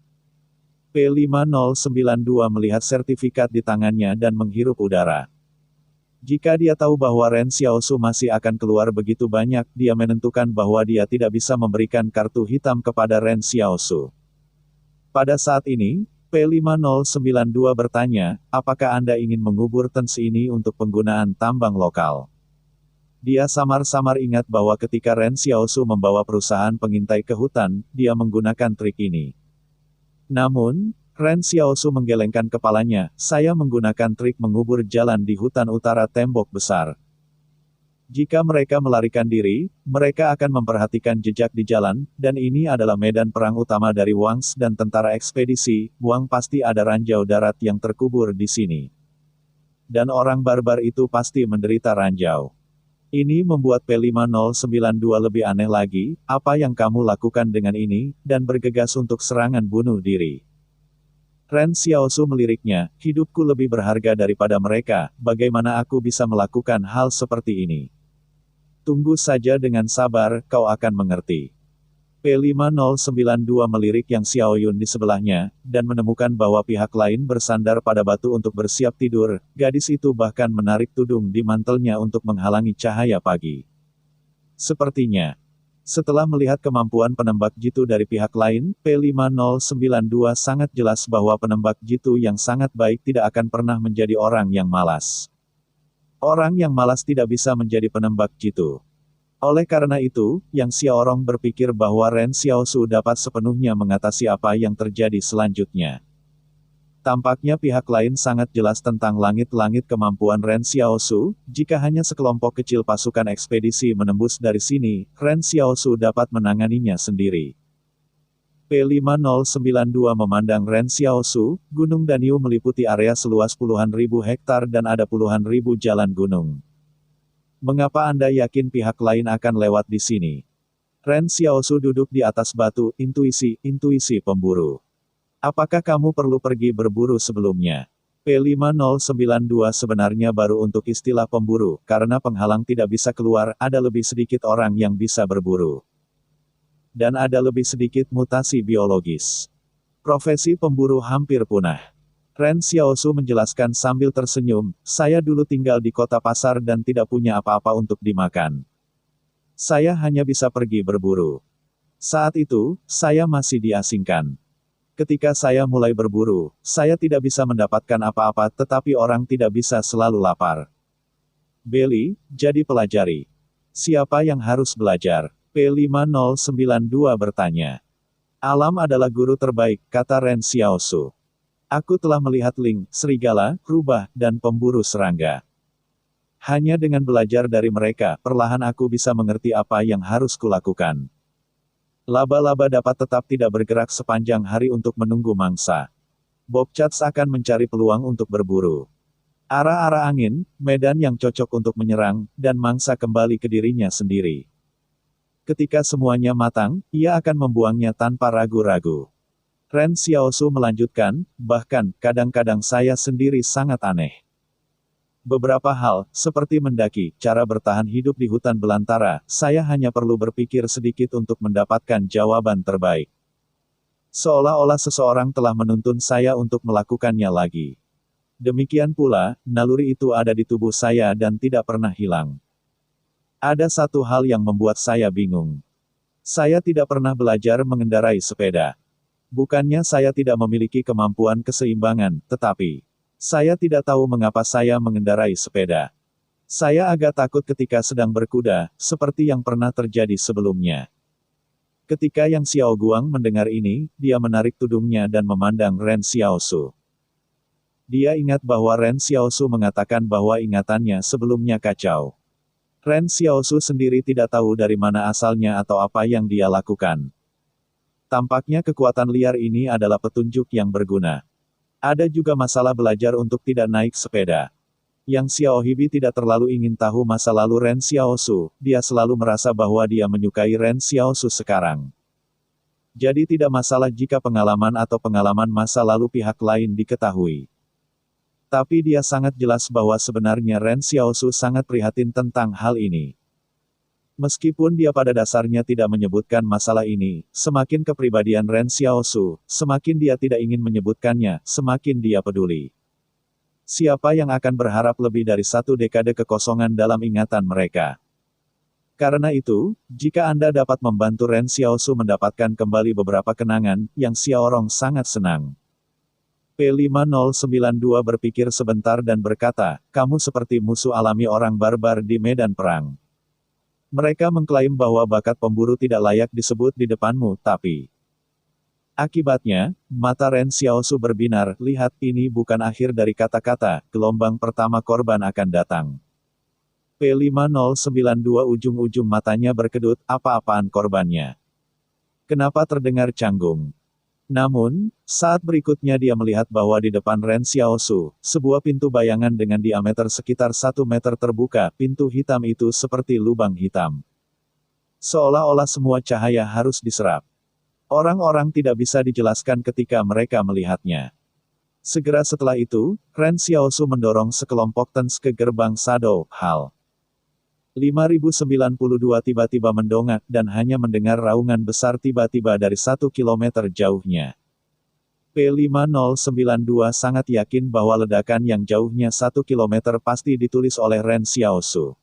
P5092 melihat sertifikat di tangannya dan menghirup udara. Jika dia tahu bahwa Ren Xiaosu masih akan keluar begitu banyak, dia menentukan bahwa dia tidak bisa memberikan kartu hitam kepada Ren Xiaosu. Pada saat ini, P5092 bertanya, apakah Anda ingin mengubur Tens ini untuk penggunaan tambang lokal? Dia samar-samar ingat bahwa ketika Ren Xiaosu membawa perusahaan pengintai ke hutan, dia menggunakan trik ini. Namun, Ren Xiaosu menggelengkan kepalanya, saya menggunakan trik mengubur jalan di hutan utara tembok besar. Jika mereka melarikan diri, mereka akan memperhatikan jejak di jalan, dan ini adalah medan perang utama dari Wangs dan tentara ekspedisi, Wang pasti ada ranjau darat yang terkubur di sini. Dan orang barbar itu pasti menderita ranjau. Ini membuat P5092 lebih aneh lagi, apa yang kamu lakukan dengan ini, dan bergegas untuk serangan bunuh diri. Ren Xiaosu meliriknya, hidupku lebih berharga daripada mereka, bagaimana aku bisa melakukan hal seperti ini? Tunggu saja dengan sabar, kau akan mengerti. P5092 melirik Yang Xiaoyun di sebelahnya, dan menemukan bahwa pihak lain bersandar pada batu untuk bersiap tidur, gadis itu bahkan menarik tudung di mantelnya untuk menghalangi cahaya pagi. Sepertinya, setelah melihat kemampuan penembak jitu dari pihak lain, P5092 sangat jelas bahwa penembak jitu yang sangat baik tidak akan pernah menjadi orang yang malas. Orang yang malas tidak bisa menjadi penembak jitu. Oleh karena itu, Yang Xiaorong berpikir bahwa Ren Xiaosu dapat sepenuhnya mengatasi apa yang terjadi selanjutnya. Tampaknya pihak lain sangat jelas tentang langit-langit kemampuan Ren Xiaosu, jika hanya sekelompok kecil pasukan ekspedisi menembus dari sini, Ren Xiaosu dapat menanganinya sendiri. P5092 memandang Ren Xiaosu, Gunung Danyu meliputi area seluas puluhan ribu hektar dan ada puluhan ribu jalan gunung. Mengapa Anda yakin pihak lain akan lewat di sini? Ren Xiaosu duduk di atas batu, intuisi pemburu. Apakah kamu perlu pergi berburu sebelumnya? P5092 sebenarnya baru untuk istilah pemburu, karena penghalang tidak bisa keluar, ada lebih sedikit orang yang bisa berburu. Dan ada lebih sedikit mutasi biologis. Profesi pemburu hampir punah. Ren Xiaosu menjelaskan sambil tersenyum, saya dulu tinggal di kota pasar dan tidak punya apa-apa untuk dimakan. Saya hanya bisa pergi berburu. Saat itu, saya masih diasingkan. Ketika saya mulai berburu, saya tidak bisa mendapatkan apa-apa tetapi orang tidak bisa selalu lapar. Beli, jadi pelajari. Siapa yang harus belajar? P5092 bertanya. Alam adalah guru terbaik, kata Ren Xiaosu. Aku telah melihat Ling, serigala, rubah, dan pemburu serangga. Hanya dengan belajar dari mereka, perlahan aku bisa mengerti apa yang harus kulakukan. Laba-laba dapat tetap tidak bergerak sepanjang hari untuk menunggu mangsa. Bobcats akan mencari peluang untuk berburu. Arah-arah angin, medan yang cocok untuk menyerang, dan mangsa kembali ke dirinya sendiri. Ketika semuanya matang, ia akan membuangnya tanpa ragu-ragu. Ren Xiaosu melanjutkan, bahkan, kadang-kadang saya sendiri sangat aneh. Beberapa hal, seperti mendaki, cara bertahan hidup di hutan belantara, saya hanya perlu berpikir sedikit untuk mendapatkan jawaban terbaik. Seolah-olah seseorang telah menuntun saya untuk melakukannya lagi. Demikian pula, naluri itu ada di tubuh saya dan tidak pernah hilang. Ada satu hal yang membuat saya bingung. Saya tidak pernah belajar mengendarai sepeda. Bukannya saya tidak memiliki kemampuan keseimbangan, tetapi saya tidak tahu mengapa saya mengendarai sepeda. Saya agak takut ketika sedang berkuda, seperti yang pernah terjadi sebelumnya. Ketika Yang Xiao Guang mendengar ini, dia menarik tudungnya dan memandang Ren Xiaosu. Dia ingat bahwa Ren Xiaosu mengatakan bahwa ingatannya sebelumnya kacau. Ren Xiaosu sendiri tidak tahu dari mana asalnya atau apa yang dia lakukan. Tampaknya kekuatan liar ini adalah petunjuk yang berguna. Ada juga masalah belajar untuk tidak naik sepeda. Yang Xiao Hibi tidak terlalu ingin tahu masa lalu Ren Xiaosu, dia selalu merasa bahwa dia menyukai Ren Xiaosu sekarang. Jadi tidak masalah jika pengalaman atau pengalaman masa lalu pihak lain diketahui. Tapi dia sangat jelas bahwa sebenarnya Ren Xiaosu sangat prihatin tentang hal ini. Meskipun dia pada dasarnya tidak menyebutkan masalah ini, semakin kepribadian Ren Xiaosu, semakin dia tidak ingin menyebutkannya, semakin dia peduli. Siapa yang akan berharap lebih dari satu dekade kekosongan dalam ingatan mereka? Karena itu, jika Anda dapat membantu Ren Xiaosu mendapatkan kembali beberapa kenangan, Yang Xiaorong sangat senang. P5092 berpikir sebentar dan berkata, kamu seperti musuh alami orang barbar di medan perang. Mereka mengklaim bahwa bakat pemburu tidak layak disebut di depanmu, tapi akibatnya, mata Ren Xiaosu berbinar, lihat, ini bukan akhir dari kata-kata, gelombang pertama korban akan datang. P5092 ujung-ujung matanya berkedut, apa-apaan korbannya? Kenapa terdengar canggung? Namun, saat berikutnya dia melihat bahwa di depan Ren Xiaosu, sebuah pintu bayangan dengan diameter sekitar 1 meter terbuka, pintu hitam itu seperti lubang hitam. Seolah-olah semua cahaya harus diserap. Orang-orang tidak bisa dijelaskan ketika mereka melihatnya. Segera setelah itu, Ren Xiaosu mendorong sekelompok tens ke gerbang Shadow Hall. 5092 tiba-tiba mendongak dan hanya mendengar raungan besar tiba-tiba dari 1 kilometer jauhnya. P5092 sangat yakin bahwa ledakan yang jauhnya 1 kilometer pasti ditulis oleh Ren Xiaosu.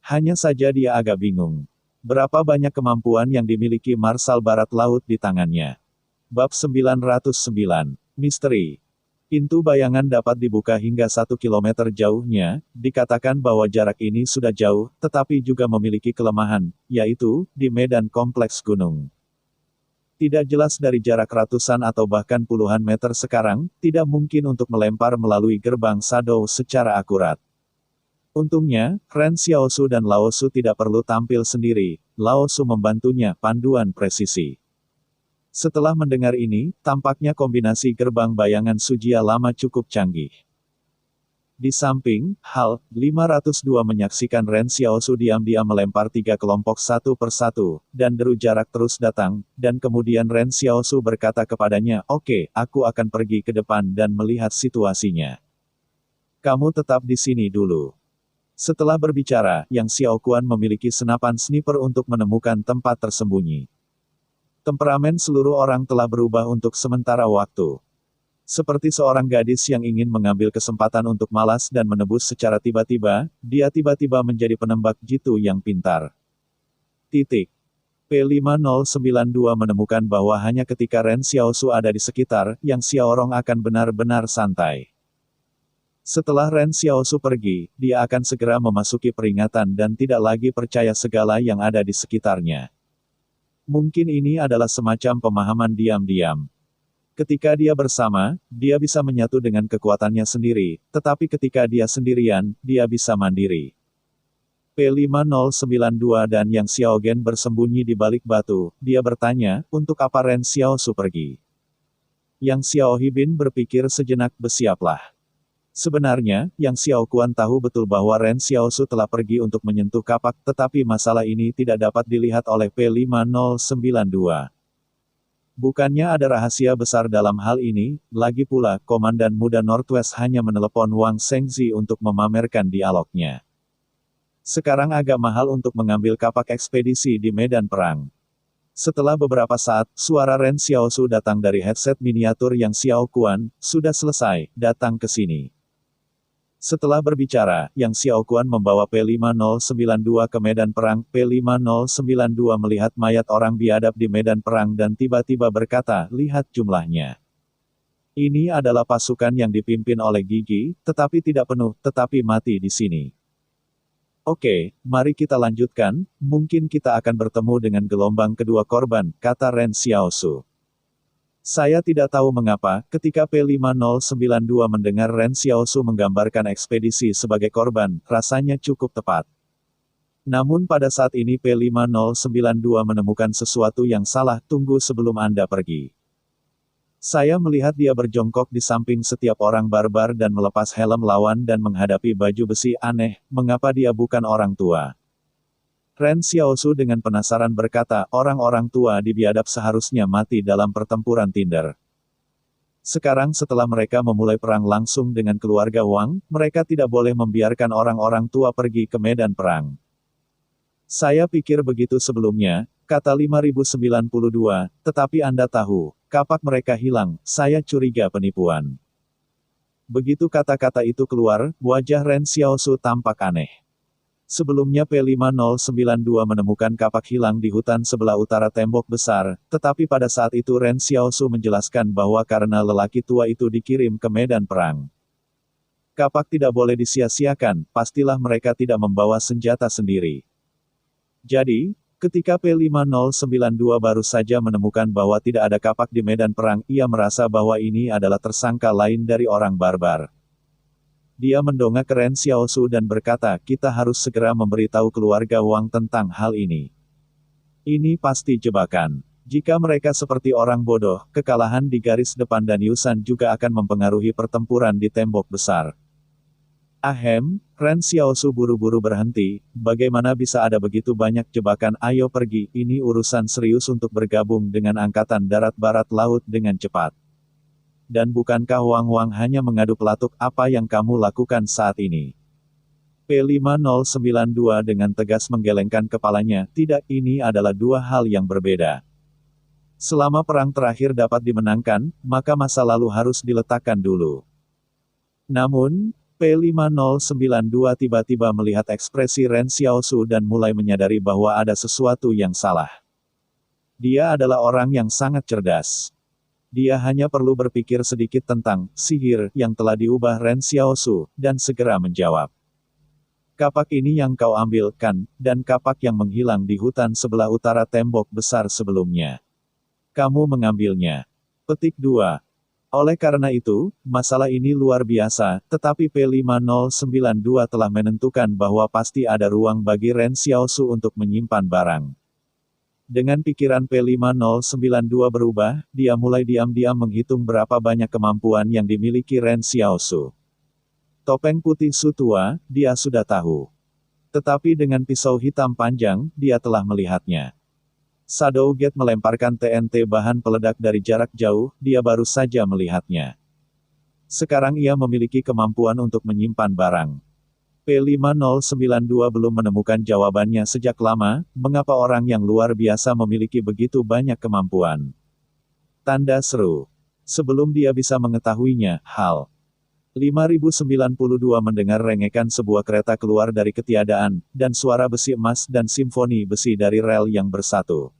Hanya saja dia agak bingung. Berapa banyak kemampuan yang dimiliki Marsal Barat Laut di tangannya? Bab 909. Misteri. Pintu bayangan dapat dibuka hingga 1 kilometer jauhnya, dikatakan bahwa jarak ini sudah jauh, tetapi juga memiliki kelemahan, yaitu, di medan kompleks gunung. Tidak jelas dari jarak ratusan atau bahkan puluhan meter sekarang, tidak mungkin untuk melempar melalui gerbang Shadow secara akurat. Untungnya, Ren Xiaosu dan Lao Su tidak perlu tampil sendiri, Lao Su membantunya, panduan presisi. Setelah mendengar ini, tampaknya kombinasi gerbang bayangan Sujia lama cukup canggih. Di samping, Hal 502 menyaksikan Ren Xiaosu diam-diam melempar 3 kelompok satu persatu, dan deru jarak terus datang, dan kemudian Ren Xiaosu berkata kepadanya, oke, aku akan pergi ke depan dan melihat situasinya. Kamu tetap di sini dulu. Setelah berbicara, Yang Xiaokuan memiliki senapan sniper untuk menemukan tempat tersembunyi. Temperamen seluruh orang telah berubah untuk sementara waktu. Seperti seorang gadis yang ingin mengambil kesempatan untuk malas dan menebus secara tiba-tiba, dia tiba-tiba menjadi penembak jitu yang pintar. P5092 menemukan bahwa hanya ketika Ren Xiaosu ada di sekitar, Yang Xiaorong akan benar-benar santai. Setelah Ren Xiaosu pergi, dia akan segera memasuki peringatan dan tidak lagi percaya segala yang ada di sekitarnya. Mungkin ini adalah semacam pemahaman diam-diam. Ketika dia bersama, dia bisa menyatu dengan kekuatannya sendiri, tetapi ketika dia sendirian, dia bisa mandiri. P5092 dan Yang Xiaogen bersembunyi di balik batu, dia bertanya, untuk apa Ren Xiaosu pergi? Yang Xiaohibin berpikir sejenak, bersiaplah. Sebenarnya, Yang Xiaokuan tahu betul bahwa Ren Xiaosu telah pergi untuk menyentuh kapak, tetapi masalah ini tidak dapat dilihat oleh P5092. Bukannya ada rahasia besar dalam hal ini, lagi pula, Komandan Muda Northwest hanya menelepon Wang Shengzi untuk memamerkan dialognya. Sekarang agak mahal untuk mengambil kapak ekspedisi di medan perang. Setelah beberapa saat, suara Ren Xiaosu datang dari headset miniatur Yang Xiaokuan, sudah selesai, datang ke sini. Setelah berbicara, Yang Xiaokuan membawa P5092 ke medan perang. P5092 melihat mayat orang biadab di medan perang dan tiba-tiba berkata, lihat jumlahnya. Ini adalah pasukan yang dipimpin oleh Gigi, tetapi tidak penuh, tetapi mati di sini. Oke, mari kita lanjutkan, mungkin kita akan bertemu dengan gelombang kedua korban, kata Ren Xiaosu. Saya tidak tahu mengapa, ketika P5092 mendengar Ren Xiaosu menggambarkan ekspedisi sebagai korban, rasanya cukup tepat. Namun pada saat ini P5092 menemukan sesuatu yang salah, tunggu sebelum Anda pergi. Saya melihat dia berjongkok di samping setiap orang barbar dan melepas helm lawan dan menghadapi baju besi aneh, mengapa dia bukan orang tua? Ren Xiaosu dengan penasaran berkata, orang-orang tua di biadab seharusnya mati dalam pertempuran Tinder. Sekarang setelah mereka memulai perang langsung dengan keluarga Wang, mereka tidak boleh membiarkan orang-orang tua pergi ke medan perang. Saya pikir begitu sebelumnya, kata 5092, tetapi Anda tahu, kapak mereka hilang, saya curiga penipuan. Begitu kata-kata itu keluar, wajah Ren Xiaosu tampak aneh. Sebelumnya P5092 menemukan kapak hilang di hutan sebelah utara tembok besar, tetapi pada saat itu Ren Xiaosu menjelaskan bahwa karena lelaki tua itu dikirim ke medan perang. Kapak tidak boleh disia-siakan, pastilah mereka tidak membawa senjata sendiri. Jadi, ketika P5092 baru saja menemukan bahwa tidak ada kapak di medan perang, ia merasa bahwa ini adalah tersangka lain dari orang barbar. Dia mendongak ke Ren Xiaosu dan berkata, kita harus segera memberitahu keluarga Wang tentang hal ini. Ini pasti jebakan. Jika mereka seperti orang bodoh, kekalahan di garis depan dan Yusan juga akan mempengaruhi pertempuran di tembok besar. Ahem, Ren Xiaosu buru-buru berhenti, bagaimana bisa ada begitu banyak jebakan, ayo pergi, ini urusan serius untuk bergabung dengan Angkatan Darat Barat Laut dengan cepat. Dan bukankah Wang hanya mengadu pelatuk, apa yang kamu lakukan saat ini? P5092 dengan tegas menggelengkan kepalanya, tidak, ini adalah dua hal yang berbeda. Selama perang terakhir dapat dimenangkan, maka masa lalu harus diletakkan dulu. Namun, P5092 tiba-tiba melihat ekspresi Ren Xiaosu dan mulai menyadari bahwa ada sesuatu yang salah. Dia adalah orang yang sangat cerdas. Dia hanya perlu berpikir sedikit tentang sihir yang telah diubah Ren Xiaosu, dan segera menjawab. Kapak ini yang kau ambilkan, dan kapak yang menghilang di hutan sebelah utara tembok besar sebelumnya. Kamu mengambilnya. Petik 2. Oleh karena itu, masalah ini luar biasa, tetapi P5092 telah menentukan bahwa pasti ada ruang bagi Ren Xiaosu untuk menyimpan barang. Dengan pikiran P5092 berubah, dia mulai diam-diam menghitung berapa banyak kemampuan yang dimiliki Ren Xiaosu. Topeng putih Su tua, dia sudah tahu. Tetapi dengan pisau hitam panjang, dia telah melihatnya. Shadow Gate melemparkan TNT bahan peledak dari jarak jauh, dia baru saja melihatnya. Sekarang ia memiliki kemampuan untuk menyimpan barang. P5092 belum menemukan jawabannya sejak lama, mengapa orang yang luar biasa memiliki begitu banyak kemampuan. Tanda seru. Sebelum dia bisa mengetahuinya, HAL 5092 mendengar rengekan sebuah kereta keluar dari ketiadaan, dan suara besi emas dan simfoni besi dari rel yang bersatu.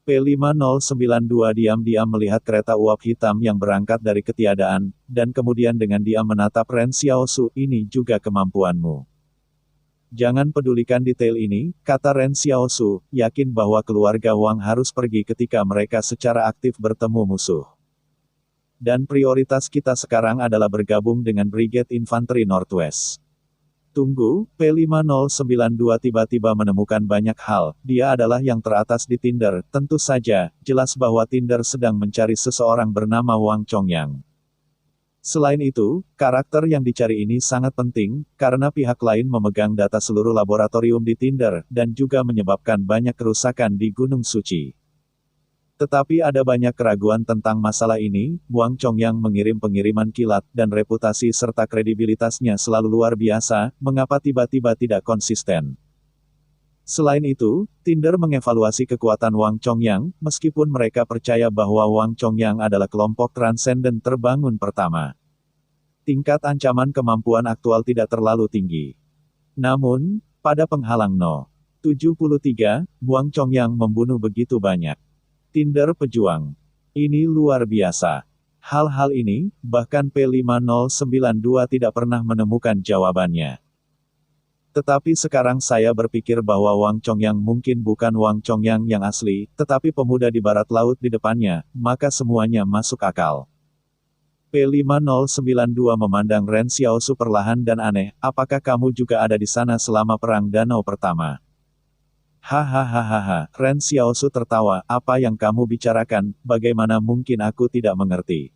P5092 diam-diam melihat kereta uap hitam yang berangkat dari ketiadaan, dan kemudian dengan diam menatap Ren Xiaosu, ini juga kemampuanmu. Jangan pedulikan detail ini, kata Ren Xiaosu, yakin bahwa keluarga Wang harus pergi ketika mereka secara aktif bertemu musuh. Dan prioritas kita sekarang adalah bergabung dengan Brigade Infanteri Northwest. Tunggu, P5092 tiba-tiba menemukan banyak hal, dia adalah yang teratas di Tinder, tentu saja, jelas bahwa Tinder sedang mencari seseorang bernama Wang Chongyang. Selain itu, karakter yang dicari ini sangat penting, karena pihak lain memegang data seluruh laboratorium di Tinder, dan juga menyebabkan banyak kerusakan di Gunung Suci. Tetapi ada banyak keraguan tentang masalah ini, Wang Chongyang mengirim pengiriman kilat, dan reputasi serta kredibilitasnya selalu luar biasa, mengapa tiba-tiba tidak konsisten. Selain itu, Tinder mengevaluasi kekuatan Wang Chongyang, meskipun mereka percaya bahwa Wang Chongyang adalah kelompok transenden terbangun pertama. Tingkat ancaman kemampuan aktual tidak terlalu tinggi. Namun, pada penghalang No. 73, Wang Chongyang membunuh begitu banyak. Tinder pejuang. Ini luar biasa. Hal-hal ini, bahkan P5092 tidak pernah menemukan jawabannya. Tetapi sekarang saya berpikir bahwa Wang Chongyang mungkin bukan Wang Chongyang yang asli, tetapi pemuda di barat laut di depannya, maka semuanya masuk akal. P5092 memandang Ren Xiaosu perlahan dan aneh, apakah kamu juga ada di sana selama Perang Danau Pertama? Hahaha, Ren Xiaosu tertawa, apa yang kamu bicarakan, bagaimana mungkin aku tidak mengerti.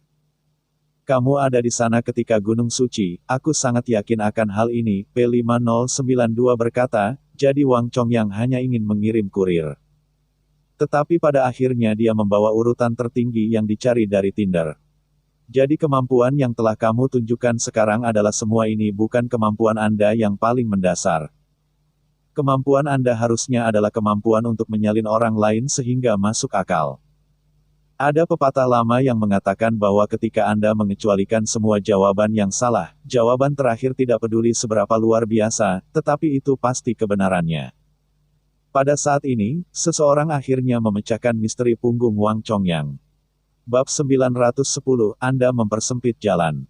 Kamu ada di sana ketika Gunung Suci, aku sangat yakin akan hal ini, P5092 berkata, jadi Wang Chongyang hanya ingin mengirim kurir. Tetapi pada akhirnya dia membawa urutan tertinggi yang dicari dari Tinder. Jadi kemampuan yang telah kamu tunjukkan sekarang adalah semua ini bukan kemampuan Anda yang paling mendasar. Kemampuan Anda harusnya adalah kemampuan untuk menyalin orang lain sehingga masuk akal. Ada pepatah lama yang mengatakan bahwa ketika Anda mengecualikan semua jawaban yang salah, jawaban terakhir tidak peduli seberapa luar biasa, tetapi itu pasti kebenarannya. Pada saat ini, seseorang akhirnya memecahkan misteri punggung Wang Chongyang. Bab 910, Anda mempersempit jalan.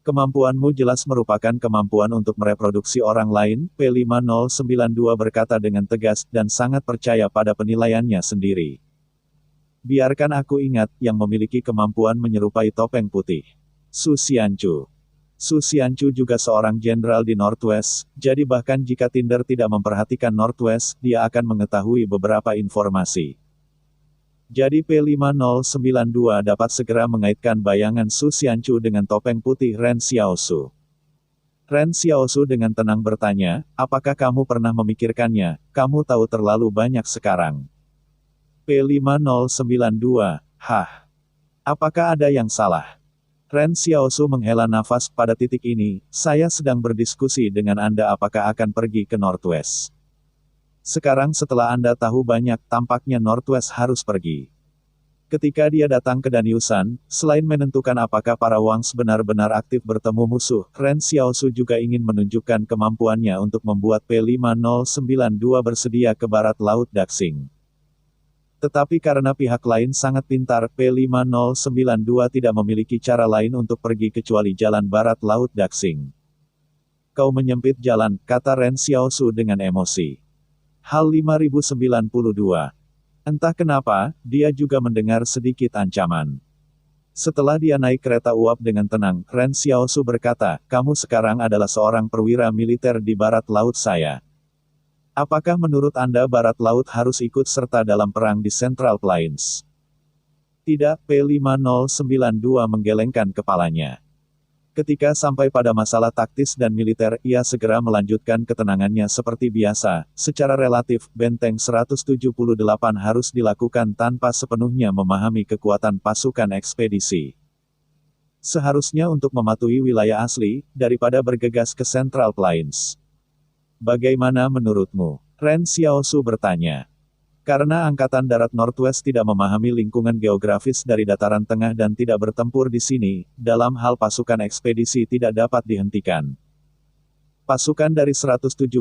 Kemampuanmu jelas merupakan kemampuan untuk mereproduksi orang lain, P5092 berkata dengan tegas dan sangat percaya pada penilaiannya sendiri. Biarkan aku ingat, yang memiliki kemampuan menyerupai topeng putih. Su Xianchu. Su Xianchu juga seorang jenderal di Northwest, jadi bahkan jika Tinder tidak memperhatikan Northwest, dia akan mengetahui beberapa informasi. Jadi P5092 dapat segera mengaitkan bayangan Su Xianchu dengan topeng putih Ren Xiaosu. Ren Xiaosu dengan tenang bertanya, apakah kamu pernah memikirkannya? Kamu tahu terlalu banyak sekarang. P5092, hah? Apakah ada yang salah? Ren Xiaosu menghela nafas pada titik ini, saya sedang berdiskusi dengan Anda apakah akan pergi ke Northwest. Sekarang setelah Anda tahu banyak, tampaknya Northwest harus pergi. Ketika dia datang ke Danyusan, selain menentukan apakah para Wangs benar-benar aktif bertemu musuh, Ren Xiaosu juga ingin menunjukkan kemampuannya untuk membuat P5092 bersedia ke barat laut Daxing. Tetapi karena pihak lain sangat pintar, P5092 tidak memiliki cara lain untuk pergi kecuali jalan barat laut Daxing. Kau menyempit jalan, kata Ren Xiaosu dengan emosi. Hal 5092. Entah kenapa, dia juga mendengar sedikit ancaman. Setelah dia naik kereta uap dengan tenang, Ren Xiaosu berkata, kamu sekarang adalah seorang perwira militer di barat laut saya. Apakah menurut Anda barat laut harus ikut serta dalam perang di Central Plains? Tidak, P5092 menggelengkan kepalanya. Ketika sampai pada masalah taktis dan militer, ia segera melanjutkan ketenangannya seperti biasa. Secara relatif, benteng 178 harus dilakukan tanpa sepenuhnya memahami kekuatan pasukan ekspedisi. Seharusnya untuk mematuhi wilayah asli, daripada bergegas ke Central Plains. Bagaimana menurutmu? Ren Xiaosu bertanya. Karena Angkatan Darat Northwest tidak memahami lingkungan geografis dari dataran tengah dan tidak bertempur di sini, dalam hal pasukan ekspedisi tidak dapat dihentikan. Pasukan dari 178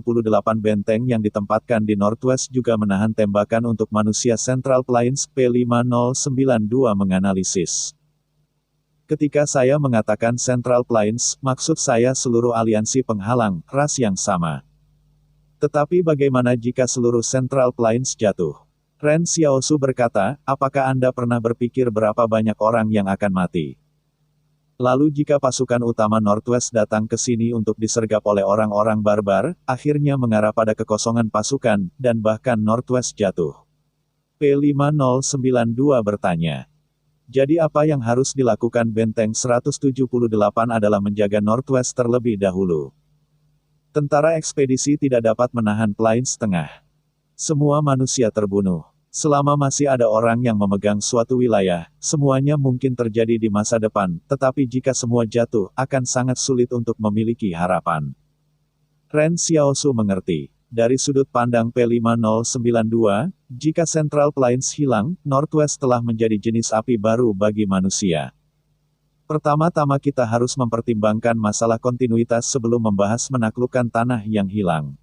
benteng yang ditempatkan di Northwest juga menahan tembakan untuk manusia Central Plains, P5092 menganalisis. Ketika saya mengatakan Central Plains, maksud saya seluruh aliansi penghalang, ras yang sama. Tetapi bagaimana jika seluruh Central Plains jatuh? Ren Xiaosu berkata, apakah Anda pernah berpikir berapa banyak orang yang akan mati? Lalu jika pasukan utama Northwest datang ke sini untuk disergap oleh orang-orang barbar, akhirnya mengarah pada kekosongan pasukan, dan bahkan Northwest jatuh. P5092 bertanya. Jadi apa yang harus dilakukan benteng 178 adalah menjaga Northwest terlebih dahulu. Tentara ekspedisi tidak dapat menahan Plains Tengah. Semua manusia terbunuh. Selama masih ada orang yang memegang suatu wilayah, semuanya mungkin terjadi di masa depan, tetapi jika semua jatuh, akan sangat sulit untuk memiliki harapan. Ren Xiaosu mengerti. Dari sudut pandang P5092, jika Central Plains hilang, Northwest telah menjadi jenis api baru bagi manusia. Pertama-tama kita harus mempertimbangkan masalah kontinuitas sebelum membahas menaklukkan tanah yang hilang.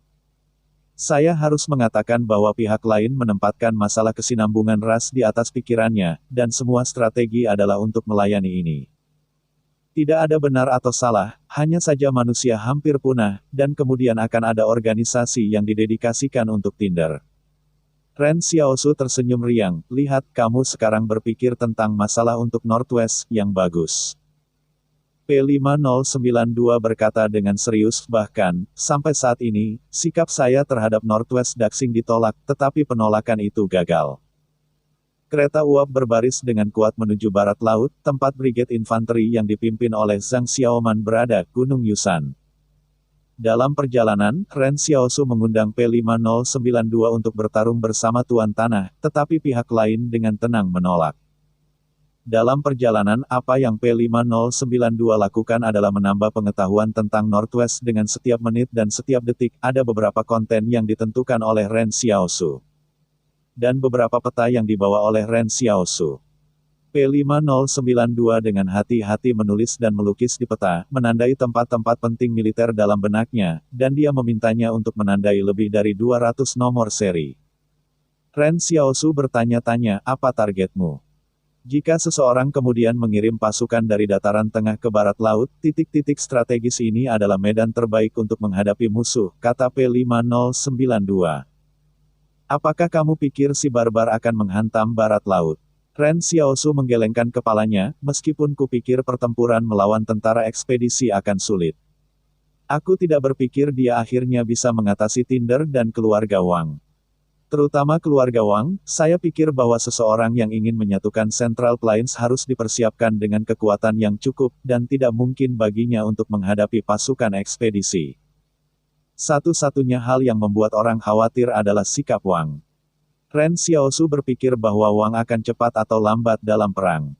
Saya harus mengatakan bahwa pihak lain menempatkan masalah kesinambungan ras di atas pikirannya, dan semua strategi adalah untuk melayani ini. Tidak ada benar atau salah, hanya saja manusia hampir punah, dan kemudian akan ada organisasi yang didedikasikan untuk Tinder. Ren Xiaosu tersenyum riang, lihat kamu sekarang berpikir tentang masalah untuk Northwest, yang bagus. P5092 berkata dengan serius, bahkan, sampai saat ini, sikap saya terhadap Northwest Daxing ditolak, tetapi penolakan itu gagal. Kereta uap berbaris dengan kuat menuju barat laut, tempat Brigade Infanteri yang dipimpin oleh Zhang Xiaoman berada, Gunung Yusan. Dalam perjalanan, Ren Xiaosu mengundang P5092 untuk bertarung bersama Tuan Tanah, tetapi pihak lain dengan tenang menolak. Dalam perjalanan, apa yang P5092 lakukan adalah menambah pengetahuan tentang Northwest dengan setiap menit dan setiap detik. Ada beberapa konten yang ditentukan oleh Ren Xiaosu. Dan beberapa peta yang dibawa oleh Ren Xiaosu. P5092 dengan hati-hati menulis dan melukis di peta, menandai tempat-tempat penting militer dalam benaknya, dan dia memintanya untuk menandai lebih dari 200 nomor seri. Ren Xiaosu bertanya-tanya, apa targetmu? Jika seseorang kemudian mengirim pasukan dari dataran tengah ke barat laut, titik-titik strategis ini adalah medan terbaik untuk menghadapi musuh, kata P5092. Apakah kamu pikir si barbar akan menghantam barat laut? Ren Xiaosu menggelengkan kepalanya, meskipun kupikir pertempuran melawan tentara ekspedisi akan sulit. Aku tidak berpikir dia akhirnya bisa mengatasi Tinder dan keluarga Wang. Terutama keluarga Wang, saya pikir bahwa seseorang yang ingin menyatukan Central Plains harus dipersiapkan dengan kekuatan yang cukup, dan tidak mungkin baginya untuk menghadapi pasukan ekspedisi. Satu-satunya hal yang membuat orang khawatir adalah sikap Wang. Ren Xiaosu berpikir bahwa Wang akan cepat atau lambat dalam perang.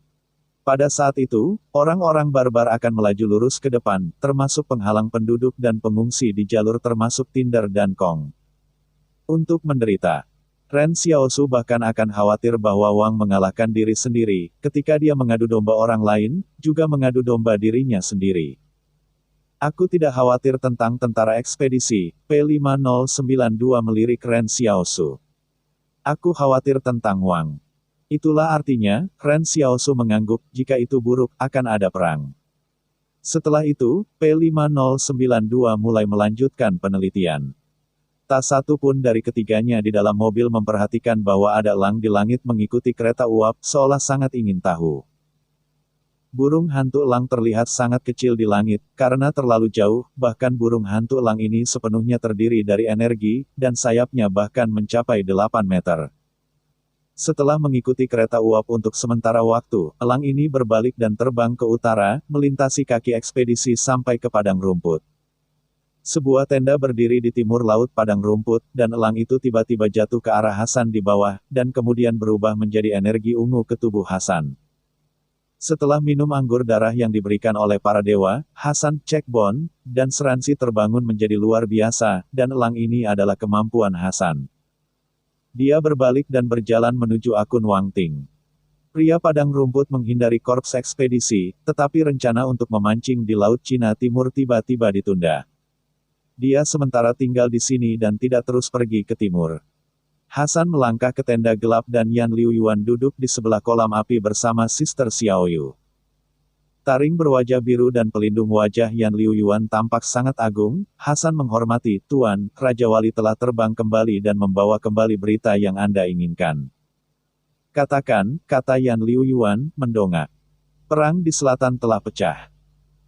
Pada saat itu, orang-orang barbar akan melaju lurus ke depan, termasuk penghalang penduduk dan pengungsi di jalur termasuk Tinder dan Kong. Untuk menderita. Ren Xiaosu bahkan akan khawatir bahwa Wang mengalahkan diri sendiri, ketika dia mengadu domba orang lain, juga mengadu domba dirinya sendiri. Aku tidak khawatir tentang tentara ekspedisi, P5092 melirik Ren Xiaosu. Aku khawatir tentang Wang. Itulah artinya, Ren Xiaosu mengangguk, jika itu buruk, akan ada perang. Setelah itu, P5092 mulai melanjutkan penelitian. Tak satu pun dari ketiganya di dalam mobil memperhatikan bahwa ada elang di langit mengikuti kereta uap, seolah sangat ingin tahu. Burung hantu elang terlihat sangat kecil di langit, karena terlalu jauh, bahkan burung hantu elang ini sepenuhnya terdiri dari energi, dan sayapnya bahkan mencapai 8 meter. Setelah mengikuti kereta uap untuk sementara waktu, elang ini berbalik dan terbang ke utara, melintasi kaki ekspedisi sampai ke padang rumput. Sebuah tenda berdiri di timur laut padang rumput, dan elang itu tiba-tiba jatuh ke arah Hasan di bawah, dan kemudian berubah menjadi energi ungu ke tubuh Hasan. Setelah minum anggur darah yang diberikan oleh para dewa, Hasan cek bon, dan Seransi terbangun menjadi luar biasa, dan elang ini adalah kemampuan Hasan. Dia berbalik dan berjalan menuju akun Wang Ting. Pria padang rumput menghindari korps ekspedisi, tetapi rencana untuk memancing di Laut Cina Timur tiba-tiba ditunda. Dia sementara tinggal di sini dan tidak terus pergi ke timur. Hasan melangkah ke tenda gelap dan Yan Liu Yuan duduk di sebelah kolam api bersama Sister Xiaoyu. Taring berwajah biru dan pelindung wajah Yan Liu Yuan tampak sangat agung. Hasan menghormati, Tuan, Raja Wali telah terbang kembali dan membawa kembali berita yang Anda inginkan. Katakan, kata Yan Liu Yuan, mendongak. Perang di selatan telah pecah.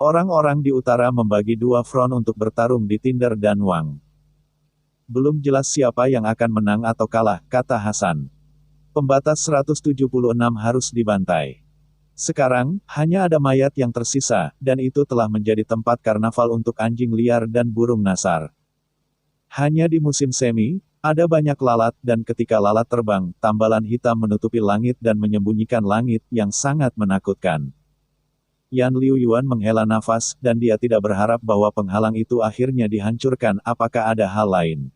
Orang-orang di utara membagi dua front untuk bertarung di Tinder dan Wang. Belum jelas siapa yang akan menang atau kalah, kata Hasan. Pembatas 176 harus dibantai. Sekarang, hanya ada mayat yang tersisa, dan itu telah menjadi tempat karnaval untuk anjing liar dan burung nasar. Hanya di musim semi, ada banyak lalat, dan ketika lalat terbang, tambalan hitam menutupi langit dan menyembunyikan langit, yang sangat menakutkan. Yan Liu Yuan menghela nafas, dan dia tidak berharap bahwa penghalang itu akhirnya dihancurkan. Apakah ada hal lain?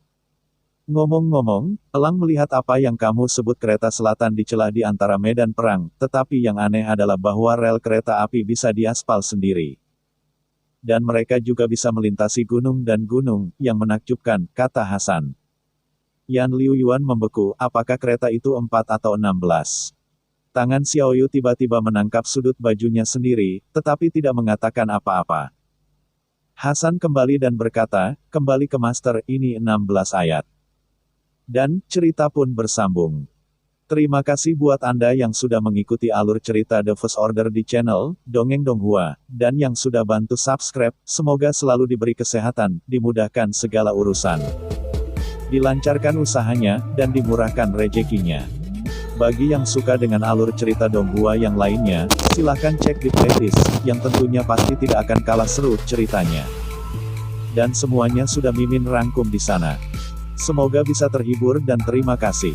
Ngomong-ngomong, elang melihat apa yang kamu sebut kereta selatan dicelah di antara medan perang, tetapi yang aneh adalah bahwa rel kereta api bisa diaspal sendiri. Dan mereka juga bisa melintasi gunung dan gunung, yang menakjubkan, kata Hasan. Yan Liu Yuan membeku, apakah kereta itu 4 atau 16? Tangan Xiaoyu tiba-tiba menangkap sudut bajunya sendiri, tetapi tidak mengatakan apa-apa. Hasan kembali dan berkata, kembali ke master, ini 16 ayat. Dan, cerita pun bersambung. Terima kasih buat Anda yang sudah mengikuti alur cerita The First Order di channel, Dongeng Donghua, dan yang sudah bantu subscribe, semoga selalu diberi kesehatan, dimudahkan segala urusan. Dilancarkan usahanya, dan dimurahkan rezekinya. Bagi yang suka dengan alur cerita Donghua yang lainnya, silahkan cek di playlist, yang tentunya pasti tidak akan kalah seru ceritanya. Dan semuanya sudah Mimin rangkum di sana. Semoga bisa terhibur dan terima kasih.